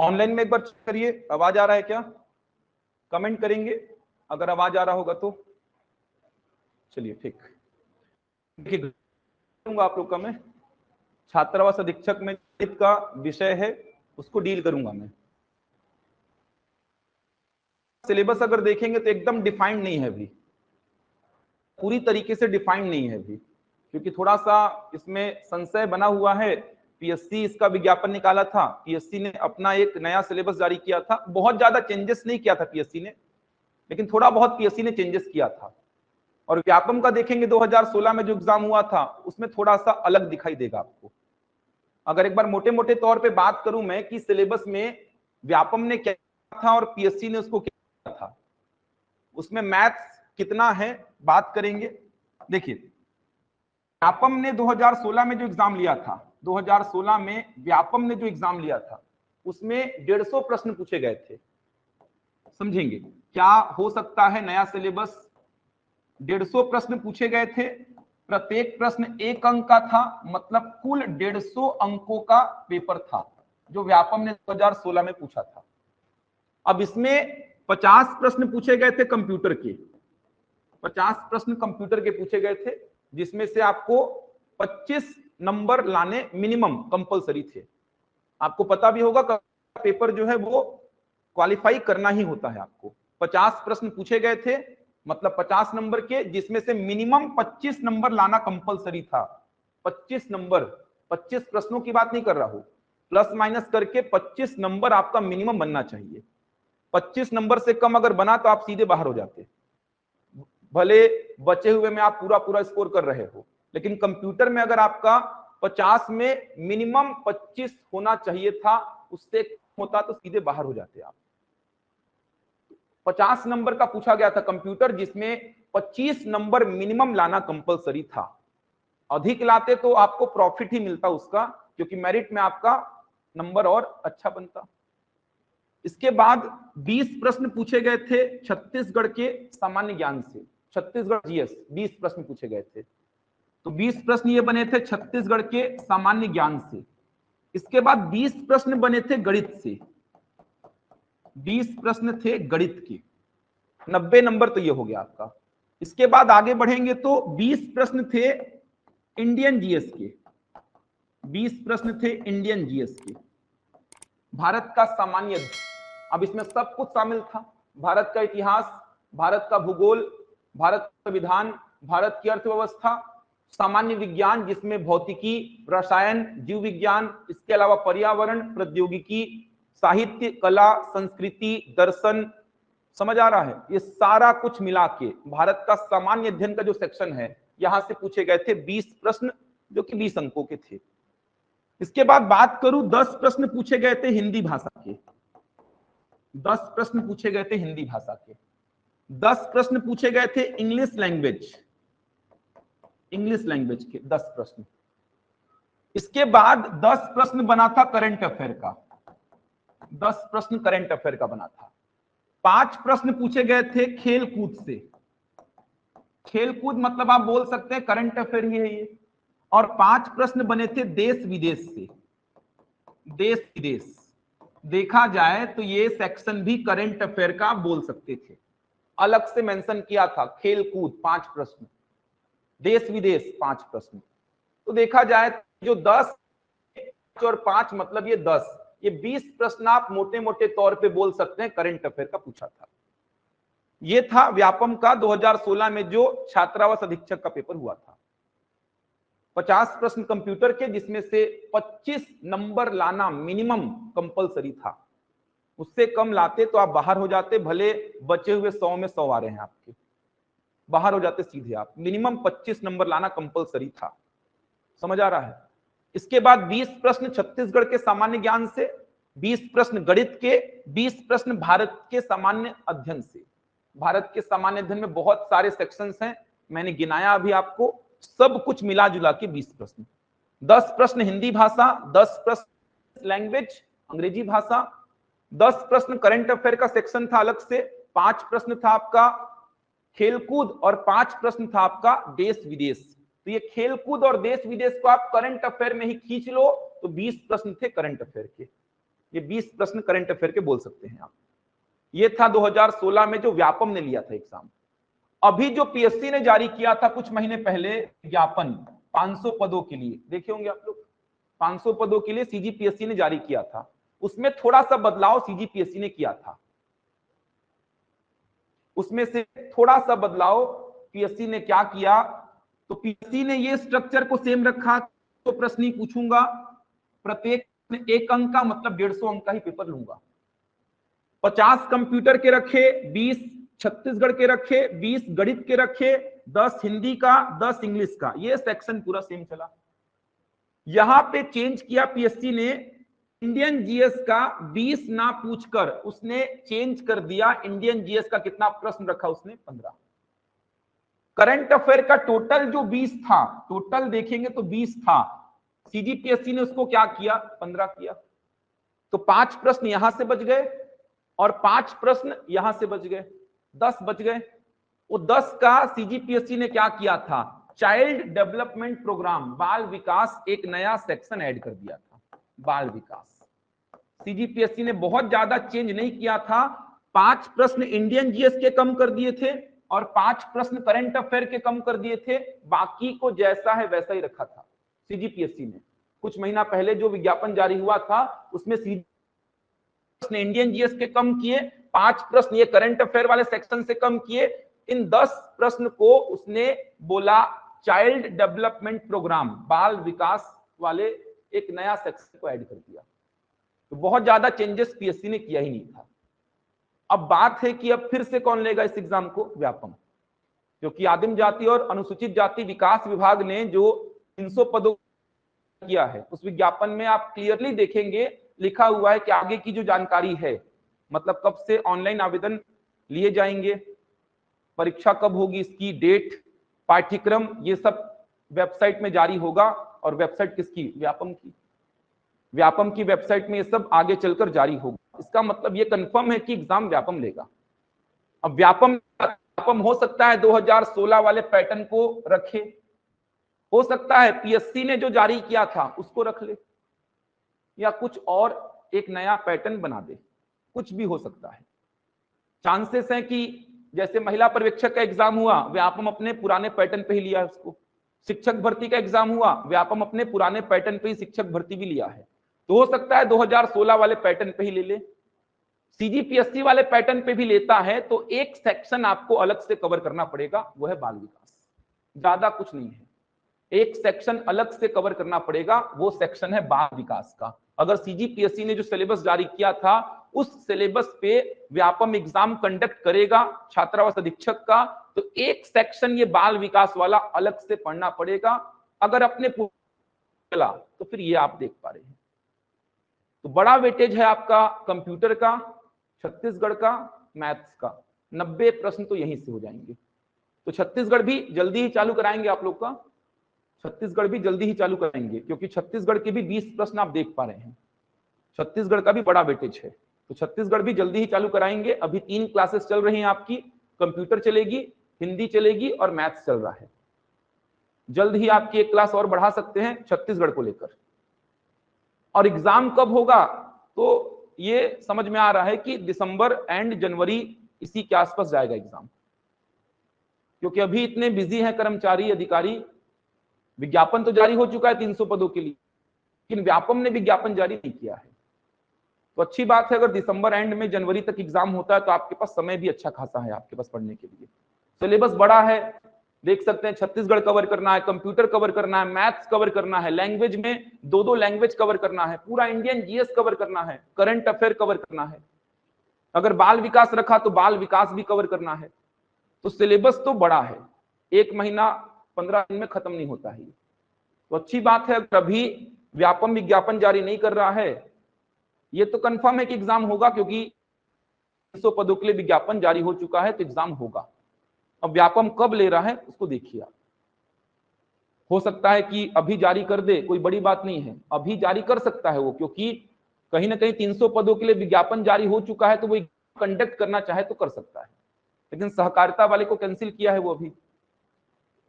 Online में एक बार check करिए, आवाज आ रहा है क्या? कमेंट करेंगे अगर आवाज आ रहा होगा तो। चलिए ठीक, देखिए आप लोग का मैं छात्रावास अधीक्षक में का विषय है, उसको डील करूंगा मैं। सिलेबस अगर देखेंगे तो एकदम डिफाइंड नहीं है अभी, पूरी तरीके से डिफाइंड नहीं है अभी, क्योंकि थोड़ा सा इसमें संशय बना हुआ है। पीएससी इसका विज्ञापन निकाला था, पीएससी ने अपना एक नया सिलेबस जारी किया था, बहुत ज्यादा चेंजेस नहीं किया था पीएससी ने, लेकिन थोड़ा बहुत पीएससी ने चेंजेस किया था। और व्यापम का देखेंगे 2016 में जो एग्जाम हुआ था उसमें थोड़ा सा अलग दिखाई देगा आपको। अगर एक बार मोटे मोटे तौर पे बात करूं मैं कि सिलेबस में व्यापम ने क्या था और पीएससी ने उसको क्या था, उसमें मैथ्स कितना है बात करेंगे। देखिए व्यापम ने 2016 में जो एग्जाम लिया था, 2016 में व्यापम ने जो एग्जाम लिया था उसमें 150 प्रश्न पूछे गए थे। समझेंगे क्या हो सकता है नया सिलेबस, 150 प्रश्न पूछे गए थे, प्रत्येक प्रश्न 1 अंक का था, मतलब कुल 150 अंकों का पेपर था जो व्यापम ने 2016 में पूछा था। अब इसमें 50 प्रश्न पूछे गए थे कंप्यूटर के, 50 प्रश्न कंप्यूटर के पूछे गए थे, जिसमें से आपको 25 नंबर लाने मिनिमम कंपलसरी थे। आपको पता भी होगा पेपर जो है वो क्वालिफाई करना ही होता है आपको। 50 प्रश्न पूछे गए थे, मतलब 50 नंबर के, जिसमें से मिनिमम 25 नंबर लाना कंपलसरी था। 25 नंबर, 25 प्रश्नों की बात नहीं कर रहा हूं, प्लस माइनस करके 25 नंबर आपका मिनिमम बनना चाहिए। 25 नंबर से कम अगर बना तो आप सीधे बाहर हो जाते, भले बचे हुए में आप पूरा पूरा स्कोर कर रहे हो, लेकिन कंप्यूटर में अगर आपका 50 में मिनिमम 25 होना चाहिए था, उससे कम होता तो सीधे बाहर हो जाते आप। 50 नंबर का पूछा गया था कंप्यूटर, जिसमें 25 नंबर मिनिमम लाना कंपलसरी था। अधिक लाते तो आपको प्रॉफिट ही मिलता उसका, क्योंकि मेरिट में आपका नंबर और अच्छा बनता। इसके बाद 20 प्रश्न पूछे गए थे छत्तीसगढ़ के सामान्य ज्ञान से, छत्तीसगढ़ जीएस 20 प्रश्न पूछे गए थे। तो 20 प्रश्न ये बने थे छत्तीसगढ़ के सामान्य ज्ञान से। इसके बाद 20 प्रश्न बने थे गणित से, 20 प्रश्न थे गणित के, 90 नंबर तो ये हो गया आपका। इसके बाद आगे बढ़ेंगे तो 20 प्रश्न थे इंडियन जीएस के, 20 प्रश्न थे इंडियन जीएस के, भारत का सामान्य, अब इसमें सब कुछ शामिल था, भारत का इतिहास, भारत का भूगोल, भारत का संविधान, भारत की अर्थव्यवस्था, सामान्य विज्ञान जिसमें भौतिकी, रसायन, जीव विज्ञान, इसके अलावा पर्यावरण, प्रौद्योगिकी, साहित्य, कला, संस्कृति, दर्शन। समझ आ रहा है? ये सारा कुछ मिला के भारत का सामान्य अध्ययन का जो सेक्शन है, यहां से पूछे गए थे 20 प्रश्न, जो कि 20 अंकों के थे। इसके बाद बात करूं, 10 प्रश्न पूछे गए थे हिंदी भाषा के, 10 प्रश्न पूछे गए थे हिंदी भाषा के, 10 प्रश्न पूछे गए थे इंग्लिश लैंग्वेज, इंग्लिश लैंग्वेज के 10 प्रश्न। इसके बाद 10 प्रश्न बना था करंट अफेयर का, 10 प्रश्न करंट अफेयर का बना था। 5 प्रश्न पूछे गए थे खेल कूद से, खेल कूद मतलब आप बोल सकते हैं करंट अफेयर ही है ये। और 5 प्रश्न बने थे देश विदेश से, देश विदेश, देखा जाए तो ये सेक्शन भी करंट अफेयर का आप बोल सकते थे, अलग से मेंशन किया था। खेल कूद 5 प्रश्न, देश विदेश 5 प्रश्न। तो देखा जाए जो 10 और 5 मतलब ये 10, ये 20 प्रश्न आप मोटे मोटे तौर पे बोल सकते हैं करंट अफेयर का पूछा था। ये था व्यापम का 2016 में जो छात्रावास अधीक्षक का पेपर हुआ था। 50 प्रश्न कंप्यूटर के, जिसमें से 25 नंबर लाना मिनिमम कंपलसरी था, उससे कम लाते तो आप बाहर हो जाते, भले बचे हुए 100 में 100 आ रहे हैं आपके, बाहर हो जाते सीधे आप। मिनिमम 25 नंबर लाना कंपलसरी था। समझ आ रहा है? इसके बाद 20 प्रश्न छत्तीसगढ़ के सामान्य ज्ञान से, 20 प्रश्न गणित के, 20 प्रश्न भारत के सामान्य अध्ययन से। भारत के सामान्य अध्ययन में बहुत सारे सेक्शंस हैं, मैंने गिनाया अभी आपको, सब कुछ मिला जुला के 20 प्रश्न। 10 प्रश्न हिंदी भाषा, 10 प्रश्न लैंग्वेज अंग्रेजी भाषा, 10 प्रश्न करंट अफेयर का सेक्शन था अलग से, 5 प्रश्न था आपका खेलकूद और 5 प्रश्न था आपका देश विदेश। तो ये खेलकूद और देश विदेश को आप करंट अफेयर में ही खींच लो, तो 20 प्रश्न थे करंट अफेयर के। ये 20 प्रश्न करंट अफेयर के बोल सकते हैं आप। ये था 2016 में जो व्यापम ने लिया था एग्जाम। अभी जो पीएससी ने जारी किया था कुछ महीने पहले विज्ञापन 500 पदों के लिए, देखे होंगे आप लोग, 500 पदों के लिए सीजीपीएससी ने जारी किया था। उसमें थोड़ा सा बदलाव सीजीपीएससी ने किया था, उसमें से थोड़ा सा बदलाव पीएससी ने क्या किया, तो पीएससी ने ये स्ट्रक्चर को सेम रखा। तो प्रश्न ही पूछूंगा, प्रत्येक 1 अंक का मतलब 150 अंक का ही पेपर लूंगा। 50 कंप्यूटर के रखे, 20 छत्तीसगढ़ के रखे, 20 गणित के रखे, 10 हिंदी का, 10 इंग्लिश का, ये सेक्शन पूरा सेम चला। यहां पे चेंज किया पीएससी ने, इंडियन जीएस का 20 ना पूछकर उसने चेंज कर दिया, इंडियन जीएस का कितना प्रश्न रखा उसने, 15। करंट अफेयर का टोटल जो 20 था, टोटल देखेंगे तो 20 था, सीजीपीएससी ने उसको क्या किया, 15 किया। तो 5 प्रश्न यहां से बच गए और 5 प्रश्न यहां से बच गए, 10 बच गए। वो 10 का सीजीपीएससी ने क्या किया था, चाइल्ड डेवलपमेंट प्रोग्राम, बाल विकास, एक नया सेक्शन ऐड कर दिया था, बाल विकास। सीजीपीएससी ने बहुत ज्यादा चेंज नहीं किया था, 5 प्रश्न इंडियन जीएस के कम कर दिए थे और 5 प्रश्न करंट अफेयर के कम कर दिए थे, बाकी को जैसा है वैसा ही रखा था सीजीपीएससी ने। कुछ महीना पहले जो विज्ञापन जारी हुआ था उसमें प्रश्न इंडियन जीएस के कम किए, 5 प्रश्न ये करंट अफेयर वाले सेक्शन से कम किए। इन 10 प्रश्न को उसने बोला चाइल्ड डेवलपमेंट प्रोग्राम, बाल विकास वाले एक नया सेक्शन को ऐड कर दिया। तो बहुत ज्यादा चेंजेस पीएससी ने किया ही नहीं था। अब बात है कि अब फिर से कौन लेगा इस एग्जाम को, व्यापम, क्योंकि आदिम जाति और अनुसूचित जाति विकास विभाग ने जो 300 पदों किया है, उस विज्ञापन में आप क्लियरली देखेंगे लिखा हुआ है कि आगे की जो जानकारी है, मतलब कब से ऑनलाइन आवेदन लिए जाएंगे, परीक्षा कब होगी, इसकी डेट, पाठ्यक्रम, ये सब वेबसाइट में जारी होगा। और वेबसाइट किसकी, व्यापम की। व्यापम की वेबसाइट में ये सब आगे चलकर जारी होगा। इसका मतलब ये कंफर्म है कि एग्जाम व्यापम लेगा। अब व्यापम हो सकता है 2016 वाले पैटर्न को रखे, हो सकता है पीएससी ने जो जारी किया था उसको रख ले, या कुछ और एक नया पैटर्न बना दे, कुछ भी हो सकता है। चांसेस हैं कि जैसे महिला पर्यवेक्षक का एग्जाम हुआ, व्यापम अपने पुराने पैटर्न पे ही लिया है उसको। शिक्षक भर्ती का एग्जाम हुआ, व्यापम अपने पुराने पैटर्न पे ही शिक्षक भर्ती भी लिया है। तो हो सकता है 2016 वाले पैटर्न पे ही ले ले, सीजीपीएससी वाले पैटर्न पे भी लेता है तो एक सेक्शन आपको अलग से कवर करना पड़ेगा, वो है बाल विकास। ज्यादा कुछ नहीं है, एक सेक्शन अलग से कवर करना पड़ेगा, वो सेक्शन है बाल विकास का। अगर सीजीपीएससी ने जो सिलेबस जारी किया था उस सिलेबस पे व्यापम एग्जाम कंडक्ट करेगा छात्रावास अधीक्षक का, तो एक सेक्शन ये बाल विकास वाला अलग से पढ़ना पड़ेगा। अगर अपने चला तो फिर ये आप देख पा रहे हैं। तो बड़ा वेटेज है आपका कंप्यूटर का, छत्तीसगढ़ का, मैथ्स का, 90 प्रश्न तो यहीं से हो जाएंगे। तो छत्तीसगढ़ भी जल्दी ही चालू कराएंगे आप लोग का, छत्तीसगढ़ भी जल्दी ही चालू करेंगे, क्योंकि छत्तीसगढ़ के भी 20 प्रश्न आप देख पा रहे हैं, छत्तीसगढ़ का भी बड़ा वेटेज है। तो छत्तीसगढ़ भी जल्दी ही चालू कराएंगे। अभी 3 क्लासेस चल रही हैं आपकी, कंप्यूटर चलेगी, हिंदी चलेगी और मैथ्स चल रहा है। जल्द ही आपकी एक क्लास और बढ़ा सकते हैं छत्तीसगढ़ को लेकर। और एग्जाम कब होगा तो ये समझ में आ रहा है कि दिसंबर एंड जनवरी इसी के आसपास जाएगा एग्जाम, क्योंकि अभी इतने बिजी हैं कर्मचारी अधिकारी। विज्ञापन तो जारी हो चुका है 300 पदों के लिए, लेकिन व्यापम ने विज्ञापन जारी नहीं किया है। तो अच्छी बात है, अगर दिसंबर एंड में जनवरी तक एग्जाम होता है तो आपके पास समय भी अच्छा खासा है आपके पास पढ़ने के लिए। सिलेबस बड़ा है, देख सकते हैं, छत्तीसगढ़ कवर करना है, कंप्यूटर कवर करना है, मैथ्स कवर करना है, लैंग्वेज में 2-2 लैंग्वेज कवर करना है, पूरा इंडियन जीएस कवर करना है, करंट अफेयर कवर करना है, अगर बाल विकास रखा तो बाल विकास भी कवर करना है। तो सिलेबस तो बड़ा है, 1 महीना 15 दिन में खत्म नहीं होता है। तो अच्छी बात है, अगर अभी व्यापम विज्ञापन जारी नहीं कर रहा है, ये तो कंफर्म है कि एग्जाम होगा, क्योंकि 300 पदों के लिए विज्ञापन जारी हो चुका है, तो एग्जाम होगा। अब व्यापम कब ले रहा है उसको देखिए आप। हो सकता है कि अभी जारी कर दे, कोई बड़ी बात नहीं है, अभी जारी कर सकता है वो, क्योंकि कहीं ना कहीं 300 पदों के लिए विज्ञापन जारी हो चुका है, तो वो कंडक्ट करना चाहे तो कर सकता है। लेकिन सहकारिता वाले को कैंसिल किया है, वो अभी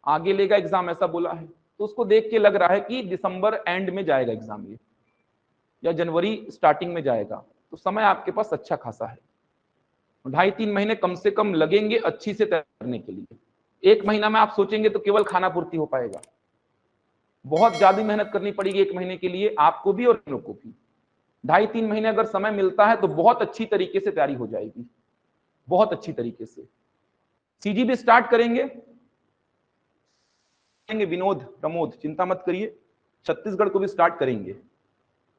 आगे लेगा एग्जाम ऐसा बोला है। तो उसको देख के लग रहा है कि दिसंबर एंड में जाएगा एग्जाम ये। या जनवरी स्टार्टिंग में जाएगा, तो समय आपके पास अच्छा खासा है। 2.5-3 महीने कम से कम लगेंगे अच्छी से तैयार करने के लिए। 1 महीना में आप सोचेंगे तो केवल खाना पूर्ति हो पाएगा, बहुत ज्यादा मेहनत करनी पड़ेगी 1 महीने के लिए आपको भी और लोगों को भी। 2.5-3 महीने अगर समय मिलता है तो बहुत अच्छी तरीके से तैयारी हो जाएगी, बहुत अच्छी तरीके से। सीजीबी स्टार्ट करेंगे विनोद प्रमोद, चिंता मत करिए, छत्तीसगढ़ को भी स्टार्ट करेंगे।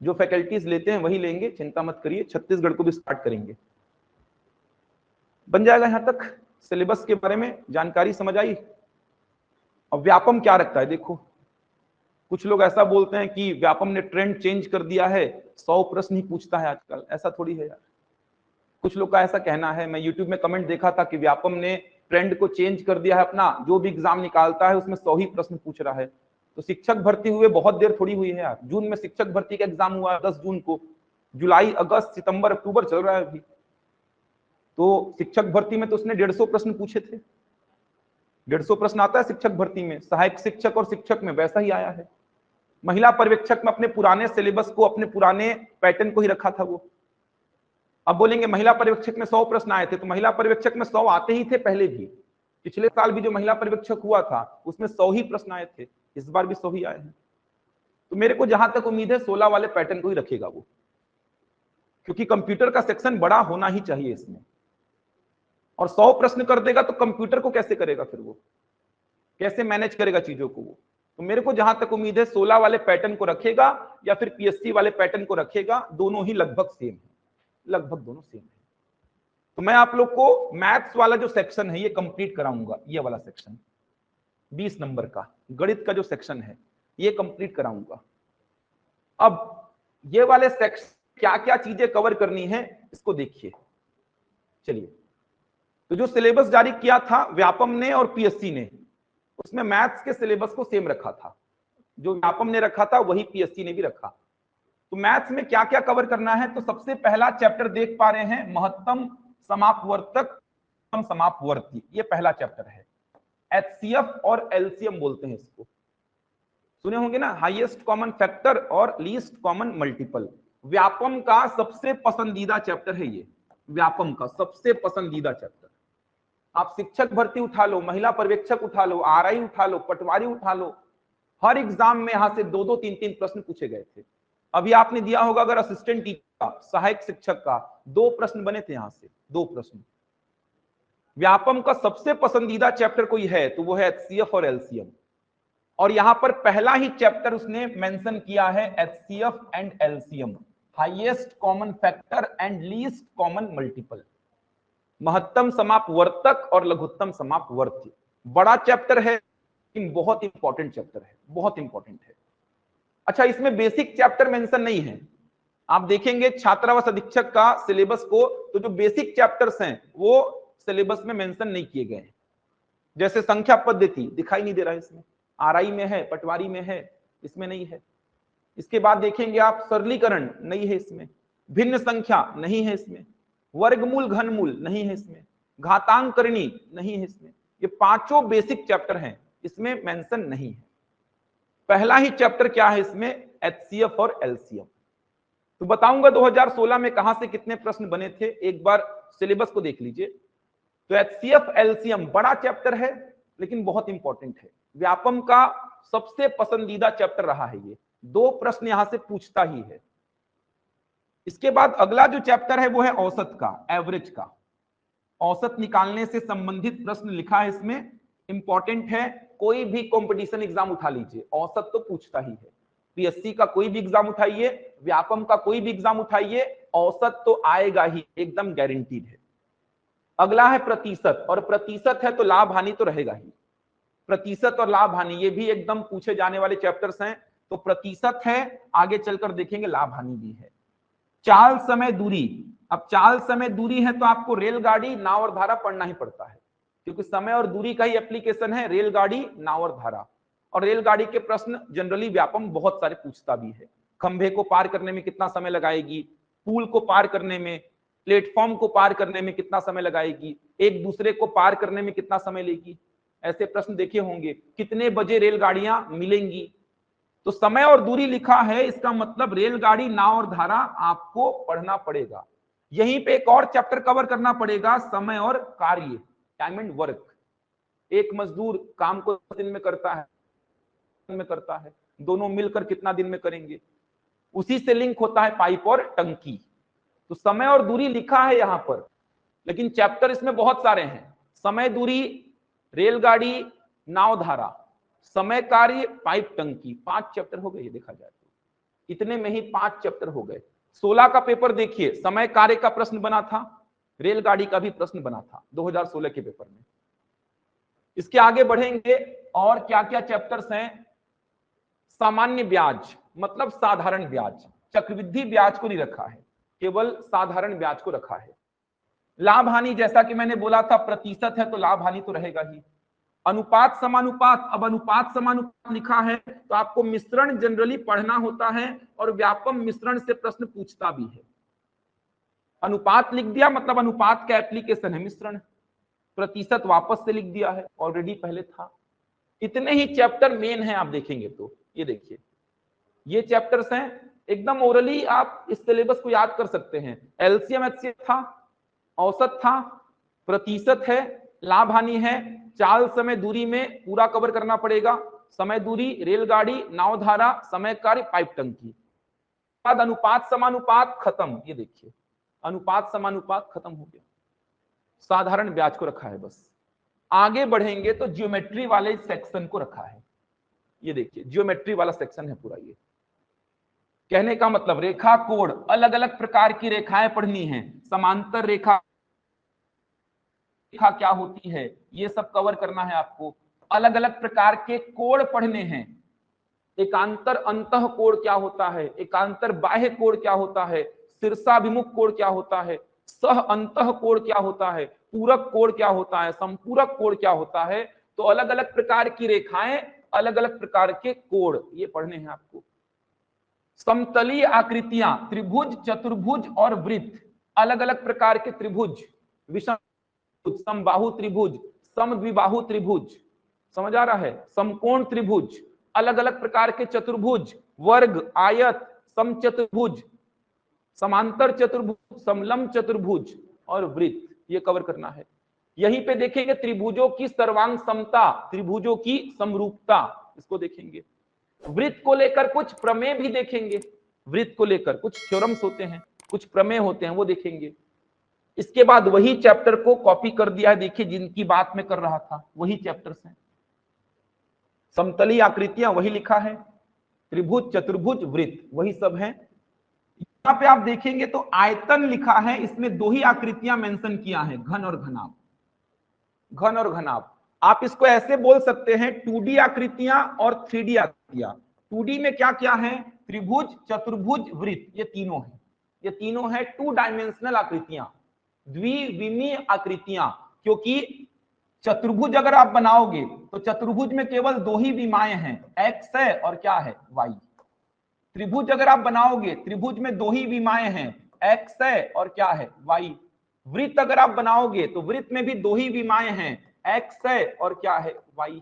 जो फैकल्टीज लेते हैं वही लेंगे, चिंता मत करिए, छत्तीसगढ़ को भी स्टार्ट करेंगे। बन जाएगा। यहां तक सिलेबस के बारे में जानकारी समझ आई। अब व्यापम क्या रखता है देखो, कुछ लोग ऐसा बोलते हैं कि व्यापम ने ट्रेंड चेंज कर दिया है, 100 प्रश्न ही पूछता है आजकल। ऐसा थोड़ी है यार, कुछ लोग का ऐसा कहना है। मैं यूट्यूब में कमेंट देखा था कि व्यापम ने ट्रेंड को चेंज कर दिया है अपना, जो भी एग्जाम निकालता है उसमें 100 ही प्रश्न पूछ रहा है। तो शिक्षक भर्ती हुए बहुत देर थोड़ी हुई है यार, जून में शिक्षक भर्ती का एग्जाम हुआ 10 जून को, जुलाई अगस्त सितंबर अक्टूबर चल रहा है अभी। तो शिक्षक भर्ती में तो उसने 150 प्रश्न पूछे थे, 150 प्रश्न आता है शिक्षक भर्ती में, सहायक शिक्षक और शिक्षक में वैसा ही आया है। महिला पर्यवेक्षक में अपने पुराने सिलेबस को, अपने पुराने पैटर्न को ही रखा था वो। अब बोलेंगे महिला पर्यवेक्षक में 100 प्रश्न आए थे, तो महिला पर्यवेक्षक में 100 आते ही थे पहले भी, पिछले साल भी जो महिला पर्यवेक्षक हुआ था उसमें 100 ही प्रश्न आए थे, इस बार भी 100 ही आए हैं। तो मेरे को जहां तक उम्मीद है 16 वाले पैटर्न को ही रखेगा वो, क्योंकि कंप्यूटर का सेक्शन बड़ा होना ही चाहिए इसमें। और 100 प्रश्न कर देगा तो कंप्यूटर को कैसे करेगा, फिर वो कैसे मैनेज करेगा चीजों को वो। तो मेरे को जहां तक उम्मीद है 16 वाले पैटर्न को रखेगा या फिर पीएससी वाले पैटर्न को रखेगा, दोनों ही लगभग सेम है, लगभग दोनों सेम है। तो मैं आप लोग को मैथ्स वाला जो सेक्शन है ये कंप्लीट कराऊंगा, ये वाला सेक्शन 20 नंबर का गणित का जो सेक्शन है ये कंप्लीट कराऊंगा। अब ये वाले सेक्शन क्या क्या चीजें कवर करनी है इसको देखिए। चलिए, तो जो सिलेबस जारी किया था व्यापम ने और पीएससी ने, उसमें मैथ्स के सिलेबस को सेम रखा था, जो व्यापम ने रखा था वही पीएससी ने भी रखा। तो मैथ्स में क्या क्या कवर करना है, तो सबसे पहला चैप्टर देख पा रहे हैं महत्तम समापवर्तक समापवर्ती, ये पहला चैप्टर है। एचसीएफ और एलसीएम बोलते हैं इसको, सुने होंगे ना, हाईएस्ट कॉमन फैक्टर और लीस्ट कॉमन मल्टीपल। व्यापम का सबसे पसंदीदा चैप्टर है ये, व्यापम का सबसे पसंदीदा चैप्टर। आप शिक्षक भर्ती उठा लो, महिला पर्यवेक्षक उठा लो, आरआई उठा लो, पटवारी उठा लो, हर एग्जाम में यहां से 2-2 3-3 प्रश्न पूछे गए थे। अभी आपने दिया होगा अगर असिस्टेंट टीचर का, सहायक शिक्षक का, 2 प्रश्न बने थे यहां से, 2 प्रश्न। व्यापम का सबसे पसंदीदा चैप्टर कोई है तो वो है एचसीएफ और एलसीएम। और यहां पर पहला ही चैप्टर उसने मेंशन किया है HCF and LCM, highest common factor and least common multiple, महत्तम समापवर्तक और लघुत्तम समापवर्ती। बड़ा चैप्टर है लेकिन बहुत इंपॉर्टेंट चैप्टर है, बहुत इंपॉर्टेंट है। अच्छा, इसमें बेसिक चैप्टर मेंशन नहीं है, आप देखेंगे छात्रावास अधीक्षक का सिलेबस को, तो जो बेसिक चैप्टर्स हैं वो सिलेबस में मेंशन नहीं किए गए हैं। जैसे संख्या पद्धति दिखाई नहीं दे रहा है इसमें, आरआई में है, पटवारी में है, इसमें नहीं है। इसके बाद देखेंगे आप सरलीकरण नहीं है इसमें, भिन्न संख्या नहीं है इसमें, वर्गमूल घनमूल नहीं है इसमें, घातांकरणी नहीं है इसमें। ये पांचों बेसिक चैप्टर हैं, इसमें मेंशन नहीं है। पहला ही चैप्टर क्या है इसमें, एचसीएफ और एलसीएम। तो बताऊंगा 2016 में कहां से कितने प्रश्न बने थे, एक बार सिलेबस को देख लीजिए। तो एचसीएफ एलसीएम बड़ा चैप्टर है लेकिन बहुत इंपॉर्टेंट है, व्यापम का सबसे पसंदीदा चैप्टर रहा है ये, 2 प्रश्न यहां से पूछता ही है। इसके बाद अगला जो चैप्टर है वो है औसत का, एवरेज का। औसत निकालने से संबंधित प्रश्न लिखा है इसमें, इंपॉर्टेंट है। कोई भी कंपटीशन एग्जाम उठा लीजिए, औसत तो पूछता ही है। पीएससी का कोई भी एग्जाम उठाइए, व्यापम का कोई भी एग्जाम उठाइए, औसत तो आएगा ही, एकदम गारंटीड है। अगला है प्रतिशत, और प्रतिशत है तो लाभ हानि तो रहेगा ही। प्रतिशत और लाभ हानि ये भी एकदम पूछे जाने वाले चैप्टर्स हैं। तो प्रतिशत है, आगे चलकर देखेंगे लाभ हानि भी है। चाल समय दूरी, अब चाल समय दूरी है तो आपको रेलगाड़ी नाव और धारा पढ़ना ही पड़ता है, क्योंकि समय और दूरी का ही एप्लीकेशन है रेलगाड़ी नाव और धारा। और रेलगाड़ी के प्रश्न जनरली व्यापम बहुत सारे पूछता भी है। खंभे को पार करने में कितना समय लगाएगी, पुल को पार करने में, प्लेटफॉर्म को पार करने में कितना समय लगाएगी, एक दूसरे को पार करने में कितना समय लेगी, ऐसे प्रश्न देखे होंगे। कितने बजे रेलगाड़ियां मिलेंगी, तो समय और दूरी लिखा है, इसका मतलब रेलगाड़ी, नाव और धारा आपको पढ़ना पड़ेगा। यहीं पे एक और चैप्टर कवर करना पड़ेगा, समय और कार्य, टाइम एंड वर्क। एक मजदूर काम को दिन में करता है, दोनों मिलकर कितना दिन में करेंगे। उसी से लिंक होता है पाइप और टंकी। तो समय और दूरी लिखा है यहां पर, लेकिन चैप्टर इसमें बहुत सारे हैं। समय, दूरी, रेलगाड़ी, नाव, धारा, समय, कार्य, पाइप, टंकी, 5 चैप्टर हो गए। ये देखा जाए तो इतने में ही 5 चैप्टर हो गए। 16 का पेपर देखिए, समय कार्य का प्रश्न बना था, रेलगाड़ी का भी प्रश्न बना था 2016 के पेपर में। इसके आगे बढ़ेंगे और क्या क्या चैप्टर्स हैं। सामान्य ब्याज मतलब साधारण ब्याज, चक्रवृद्धि ब्याज को नहीं रखा है, केवल साधारण ब्याज को रखा है। लाभ हानि, जैसा कि मैंने बोला था प्रतिशत है तो लाभ हानि तो रहेगा ही। अनुपात समानुपात, अब अनुपात समानुपात लिखा है तो आपको मिश्रण जनरली पढ़ना होता है और व्यापम मिश्रण से प्रश्न पूछता भी है। अनुपात लिख दिया मतलब अनुपात का एप्लीकेशन है मिश्रण। प्रतिशत वापस से लिख दिया है, ऑलरेडी पहले था। इतने ही चैप्टर मेन है, आप देखेंगे तो ये देखिए, ये चैप्टर्स हैं। एकदम ओरली आप इस सिलेबस को याद कर सकते हैं। एलसीएम एचसीएफ था, औसत था, प्रतिशत है, लाभ हानि है, चाल, समय, दूरी में पूरा कवर करना पड़ेगा। समय, दूरी, रेलगाड़ी, नाव, धारा, समय, कार्य, पाइप, टंकी। बाद अनुपात समानुपात खत्म। ये देखिए, अनुपात समानुपात खत्म हो गया, साधारण ब्याज को रखा है बस। आगे बढ़ेंगे तो ज्योमेट्री वाले सेक्शन को रखा है। ये देखिए, ज्योमेट्री वाला सेक्शन है पूरा। ये कहने का मतलब रेखा, कोण, अलग अलग प्रकार की रेखाएं पढ़नी है। समांतर रेखा क्या होती है, ये सब कवर करना है आपको। अलग अलग प्रकार के कोण पढ़ने हैं। एकांतर अंतः कोण क्या होता है, एकांतर बाह्य कोण क्या होता है, शीर्षाभिमुख कोण क्या होता है, सह अंतः कोण क्या होता है, पूरक कोण क्या होता है, संपूरक कोण क्या होता है। तो अलग अलग प्रकार की रेखाएं, अलग अलग प्रकार के कोण, ये पढ़ने हैं आपको। समतलीय आकृतियां, त्रिभुज, चतुर्भुज और वृत्त, अलग अलग प्रकार के त्रिभुज, विषम, समबाहु त्रिभुज, समद्विबाहु त्रिभुज, समझ आ रहा है, समकोण त्रिभुज, अलग अलग प्रकार के चतुर्भुज, वर्ग, आयत, समचतुर्भुज, समांतर चतुर्भुज, समलंब चतुर्भुज और वृत्त, ये कवर करना है। यहीं पे देखेंगे त्रिभुजों की सर्वांग समता, त्रिभुजों की समरूपता, इसको देखेंगे। वृत्त को लेकर कुछ प्रमेय भी देखेंगे, वृत्त को लेकर कुछ थ्योरम्स होते हैं, कुछ प्रमेय होते हैं, वो देखेंगे। इसके बाद वही चैप्टर को कॉपी कर दिया है, देखिए जिनकी बात मैं कर रहा था वही चैप्टर्स हैं। समतलीय आकृतियां वही लिखा है, त्रिभुज, चतुर्भुज, वृत्त वही सब है। यहाँ पे आप देखेंगे तो आयतन लिखा है, इसमें 2 ही आकृतियां मेंशन किया है, घन और घनाभ। घन और घनाभ आप इसको ऐसे बोल सकते हैं, 2D आकृतियां और 3D आकृतियां। 2D में क्या क्या है, त्रिभुज, चतुर्भुज, वृत्त, ये तीनों है। ये तीनों है 2 डायमेंशनल आकृतियां, द्विविमीय आकृतियां। क्योंकि चतुर्भुज अगर आप बनाओगे तो चतुर्भुज में केवल 2 ही विमाएं हैं, एक्स है और क्या है, वाई। त्रिभुज अगर आप बनाओगे, त्रिभुज में 2 ही विमाएं हैं, एक्स है और क्या है, वाई। वृत्त अगर आप बनाओगे तो वृत्त में भी 2 ही विमाएं हैं, एक्स है और क्या है, वाई।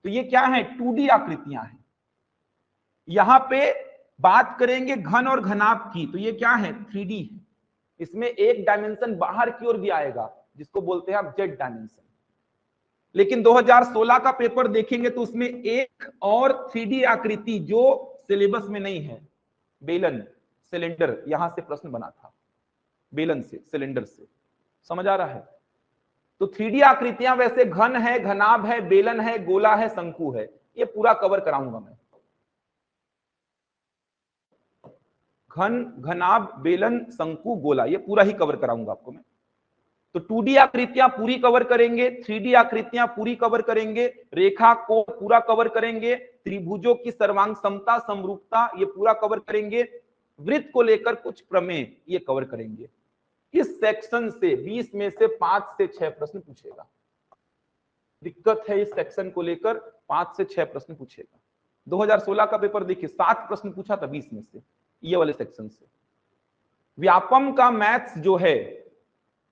तो ये क्या है, 2D आकृतियां हैं। यहां पे बात करेंगे घन और घनाभ की, तो ये क्या है, 3D है। इसमें एक डायमेंशन बाहर की ओर भी आएगा, जिसको बोलते हैं आप जेड डायमेंशन। लेकिन 2016 का पेपर देखेंगे तो उसमें एक और 3D आकृति जो सिलेबस में नहीं है, बेलन, सिलेंडर, यहां से प्रश्न बना था, बेलन से, सिलेंडर से, समझ आ रहा है। तो 3D आकृतियां वैसे घन है, घनाभ है, बेलन है, गोला है, शंकु है, ये पूरा कवर कराऊंगा मैं। घन, घनाभ, बेलन, शंकु, गोला, ये पूरा ही कवर कराऊंगा आपको मैं। तो 2D आकृतियां पूरी कवर करेंगे, 3D आकृतियां पूरी कवर करेंगे, रेखा को पूरा कवर करेंगे, त्रिभुजों की सर्वांग समता, समरूपता, ये पूरा कवर करेंगे। वृत्त को लेकर कुछ प्रमेय ये कवर करेंगे। इस सेक्शन से 20 में से 5 से 6 प्रश्न पूछेगा। दिक्कत है इस सेक्शन को लेकर, 5 से 6 प्रश्न पूछेगा। 2016 का पेपर देखिए 7 प्रश्न पूछा था 20 में से, ये वाले सेक्शन से। व्यापम का मैथ्स जो है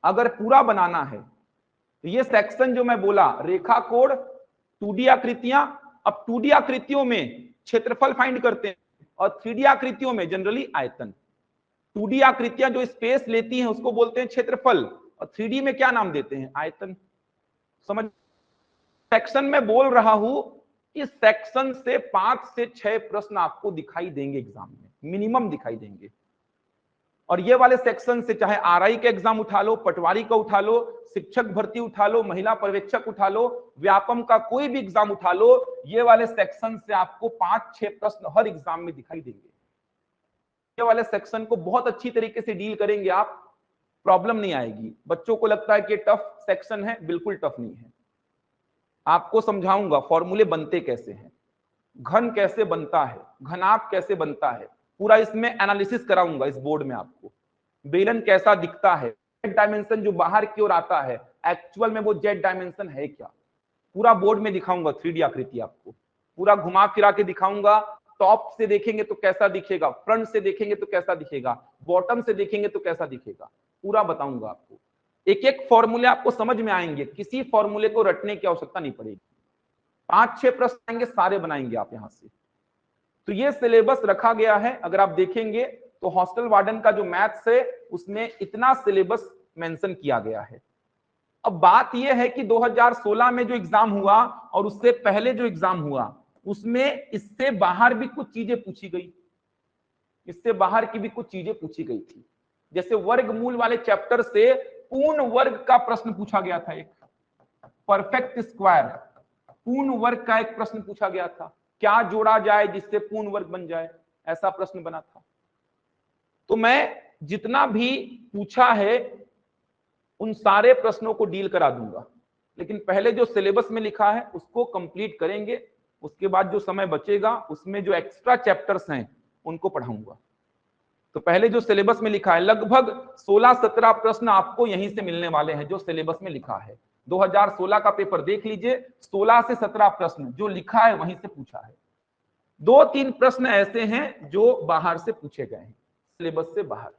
अगर पूरा बनाना है तो ये सेक्शन जो मैं बोला, रेखा, कोण, 2D आकृतियां, अब 2D आकृतियों में क्षेत्रफल फाइंड करते हैं और 3D आकृतियों में जनरली आयतन। 2D आकृतियां जो स्पेस लेती हैं उसको बोलते हैं क्षेत्रफल और 3D में क्या नाम देते हैं, आयतन। समझ। सेक्शन में बोल रहा हूं कि सेक्शन से 5 से 6 प्रश्न आपको दिखाई देंगे एग्जाम में, मिनिमम दिखाई देंगे। और ये वाले सेक्शन से चाहे आरआई का एग्जाम उठा लो, पटवारी का उठा लो, शिक्षक भर्ती उठा लो, महिला पर्यवेक्षक उठा लो, व्यापम का कोई भी एग्जाम उठा लो, ये वाले सेक्शन से आपको 5-6 प्रश्न हर एग्जाम में दिखाई देंगे। ये वाले सेक्शन को बहुत अच्छी तरीके से डील करेंगे आप, प्रॉब्लम नहीं आएगी। बच्चों को लगता है कि टफ सेक्शन है, बिल्कुल टफ नहीं है। आपको समझाऊंगा फॉर्मूले बनते कैसे हैं, घन कैसे बनता है, घनाभ कैसे बनता है, पूरा इसमें एनालिसिस कराऊंगा इस बोर्ड में आपको। बेलन कैसा दिखता है, जेड डायमेंशन जो बाहर की ओर आता है एक्चुअल में वो जेड डायमेंशन है क्या, पूरा बोर्ड में दिखाऊंगा। 3D आकृति आपको पूरा घुमा फिरा के दिखाऊंगा। टॉप से देखेंगे तो कैसा दिखेगा, फ्रंट से देखेंगे तो कैसा दिखेगा, बॉटम से देखेंगे तो कैसा दिखेगा, पूरा बताऊंगा आपको। एक एक फॉर्मूले आपको समझ में आएंगे, किसी फॉर्मूले को रटने की आवश्यकता नहीं पड़ेगी। 5-6 प्रश्न आएंगे, सारे बनाएंगे आप यहां से। तो ये सिलेबस रखा गया है। अगर आप देखेंगे तो हॉस्टल वार्डन का जो मैथ्स है उसमें इतना सिलेबस मेंशन किया गया है। अब बात यह है कि 2016 में जो एग्जाम हुआ और उससे पहले जो एग्जाम हुआ उसमें इससे बाहर भी कुछ चीजें पूछी गई, इससे बाहर की भी कुछ चीजें पूछी गई थी। जैसे वर्गमूल वाले चैप्टर से पूर्ण वर्ग का प्रश्न पूछा गया था, एक परफेक्ट स्क्वायर पूर्ण वर्ग का एक प्रश्न पूछा गया था, क्या जोड़ा जाए जिससे पूर्ण वर्ग बन जाए, ऐसा प्रश्न बना था। तो मैं जितना भी पूछा है उन सारे प्रश्नों को डील करा दूंगा, लेकिन पहले जो सिलेबस में लिखा है उसको कंप्लीट करेंगे। उसके बाद जो समय बचेगा उसमें जो एक्स्ट्रा चैप्टर्स हैं उनको पढ़ाऊंगा। तो पहले जो सिलेबस में लिखा है लगभग 16-17 प्रश्न आपको यहीं से मिलने वाले हैं, जो सिलेबस में लिखा है। 2016 का पेपर देख लीजिए, 16 से 17 प्रश्न जो लिखा है वहीं से पूछा है। 2-3 प्रश्न ऐसे हैं जो बाहर से पूछे गए हैं, सिलेबस से बाहर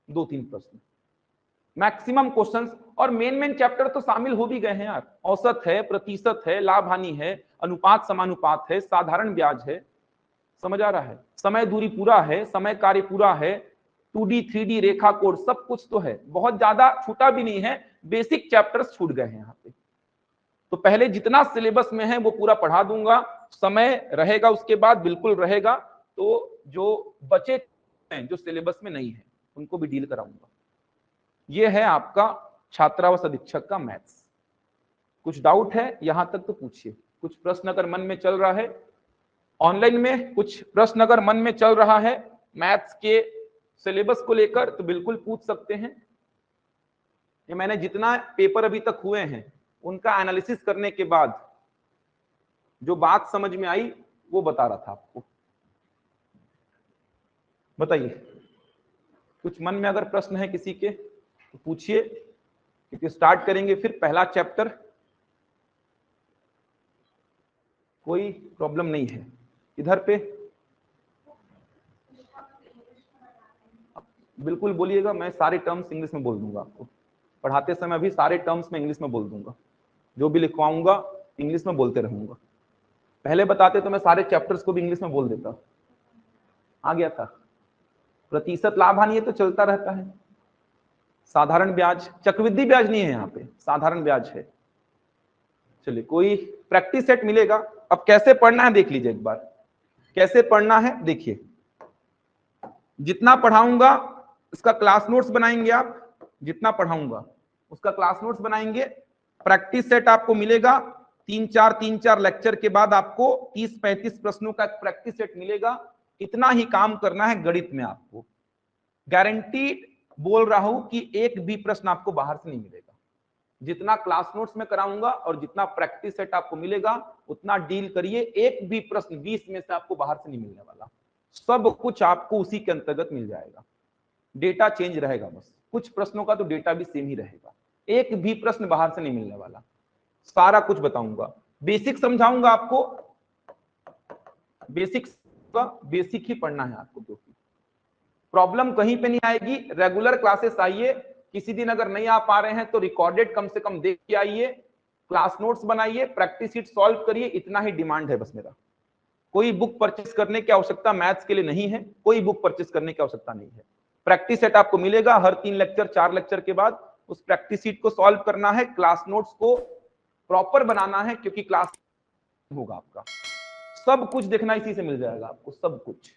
2-3 प्रश्न, मैक्सिमम क्वेश्चंस। और मेन चैप्टर तो शामिल हो भी गए हैं यार, औसत है, प्रतिशत है, लाभ हानि है, अनुपात समानुपात है, साधारण ब्याज है, समझ आ रहा है, समय दूरी पूरा है, समय कार्य पूरा है, 2D 3D रेखा कोड सब कुछ तो है, बहुत ज्यादा छूटा भी नहीं है, बेसिक चैप्टर्स छूट गए हैं यहाँ पे। तो पहले जितना सिलेबस में है वो पूरा पढ़ा दूंगा, समय रहेगा उसके बाद बिल्कुल रहेगा। तो जो बचे हैं जो सिलेबस में नहीं है उनको भी डील कराऊंगा। ये है आपका छात्रावास अधीक्षक का मैथ्स। कुछ डाउट है यहां तक तो पूछिए, कुछ प्रश्न अगर मन में चल रहा है, ऑनलाइन में कुछ प्रश्न अगर मन में चल रहा है मैथ्स के सिलेबस को लेकर तो बिल्कुल पूछ सकते हैं। ये मैंने जितना पेपर अभी तक हुए हैं उनका एनालिसिस करने के बाद जो बात समझ में आई वो बता रहा था आपको। बताइए, कुछ मन में अगर प्रश्न है किसी के तो पूछिए, क्योंकि स्टार्ट करेंगे फिर पहला चैप्टर। कोई प्रॉब्लम नहीं है इधर पे, बिल्कुल बोलिएगा, मैं सारे टर्म्स इंग्लिश में बोल दूंगा आपको। पढ़ाते समय भी सारे टर्म्स में इंग्लिश में बोल दूंगा, जो भी लिखवाऊंगा इंग्लिश में बोलते रहूंगा। पहले बताते तो मैं सारे चैप्टर्स को भी इंग्लिश में बोल देता, आ गया था। प्रतिशत लाभ हानि तो चलता रहता है, साधारण ब्याज, चक्रवृद्धि ब्याज नहीं है यहाँ पे, साधारण ब्याज है। चलिए, कोई प्रैक्टिस सेट मिलेगा। अब कैसे पढ़ना है देख लीजिए एक बार, कैसे पढ़ना है देखिए। जितना पढ़ाऊंगा उसका क्लास नोट्स बनाएंगे आप, जितना पढ़ाऊंगा उसका क्लास नोट्स बनाएंगे। प्रैक्टिस सेट आपको मिलेगा, 3-4 लेक्चर के बाद आपको 30-35 प्रश्नों का प्रैक्टिस सेट मिलेगा। इतना ही काम करना है गणित में, आपको गारंटीड बोल रहा हूं कि एक भी प्रश्न आपको बाहर से नहीं मिलेगा। जितना क्लास नोट्स में कराऊंगा और जितना प्रैक्टिस सेट आपको मिलेगा उतना डील करिए, एक भी प्रश्न 20 में से आपको बाहर से नहीं मिलने वाला, सब कुछ आपको उसी के अंतर्गत मिल जाएगा। डेटा चेंज रहेगा बस, कुछ प्रश्नों का तो डेटा भी सेम ही रहेगा, एक भी प्रश्न बाहर से नहीं मिलने वाला। सारा कुछ बताऊंगा, बेसिक समझाऊंगा आपको, बेसिक ही पढ़ना है आपको, क्योंकि प्रॉब्लम कहीं पे नहीं आएगी। रेगुलर क्लासेस आइए, किसी दिन अगर नहीं आ पा रहे हैं तो रिकॉर्डेड कम से कम देख के आइए, क्लास नोट्स बनाइए, प्रैक्टिस शीट सॉल्व करिए, इतना ही डिमांड है बस मेरा। कोई बुक परचेस करने की आवश्यकता मैथ्स के लिए नहीं है, कोई बुक परचेस करने की आवश्यकता नहीं है। प्रैक्टिस सेट आपको मिलेगा हर 3 लेक्चर 4 लेक्चर के बाद, उस प्रैक्टिस शीट को सॉल्व करना है, क्लास नोट्स को प्रॉपर बनाना है, क्योंकि क्लास होगा आपका, सब कुछ देखना इसी से मिल जाएगा आपको, सब कुछ,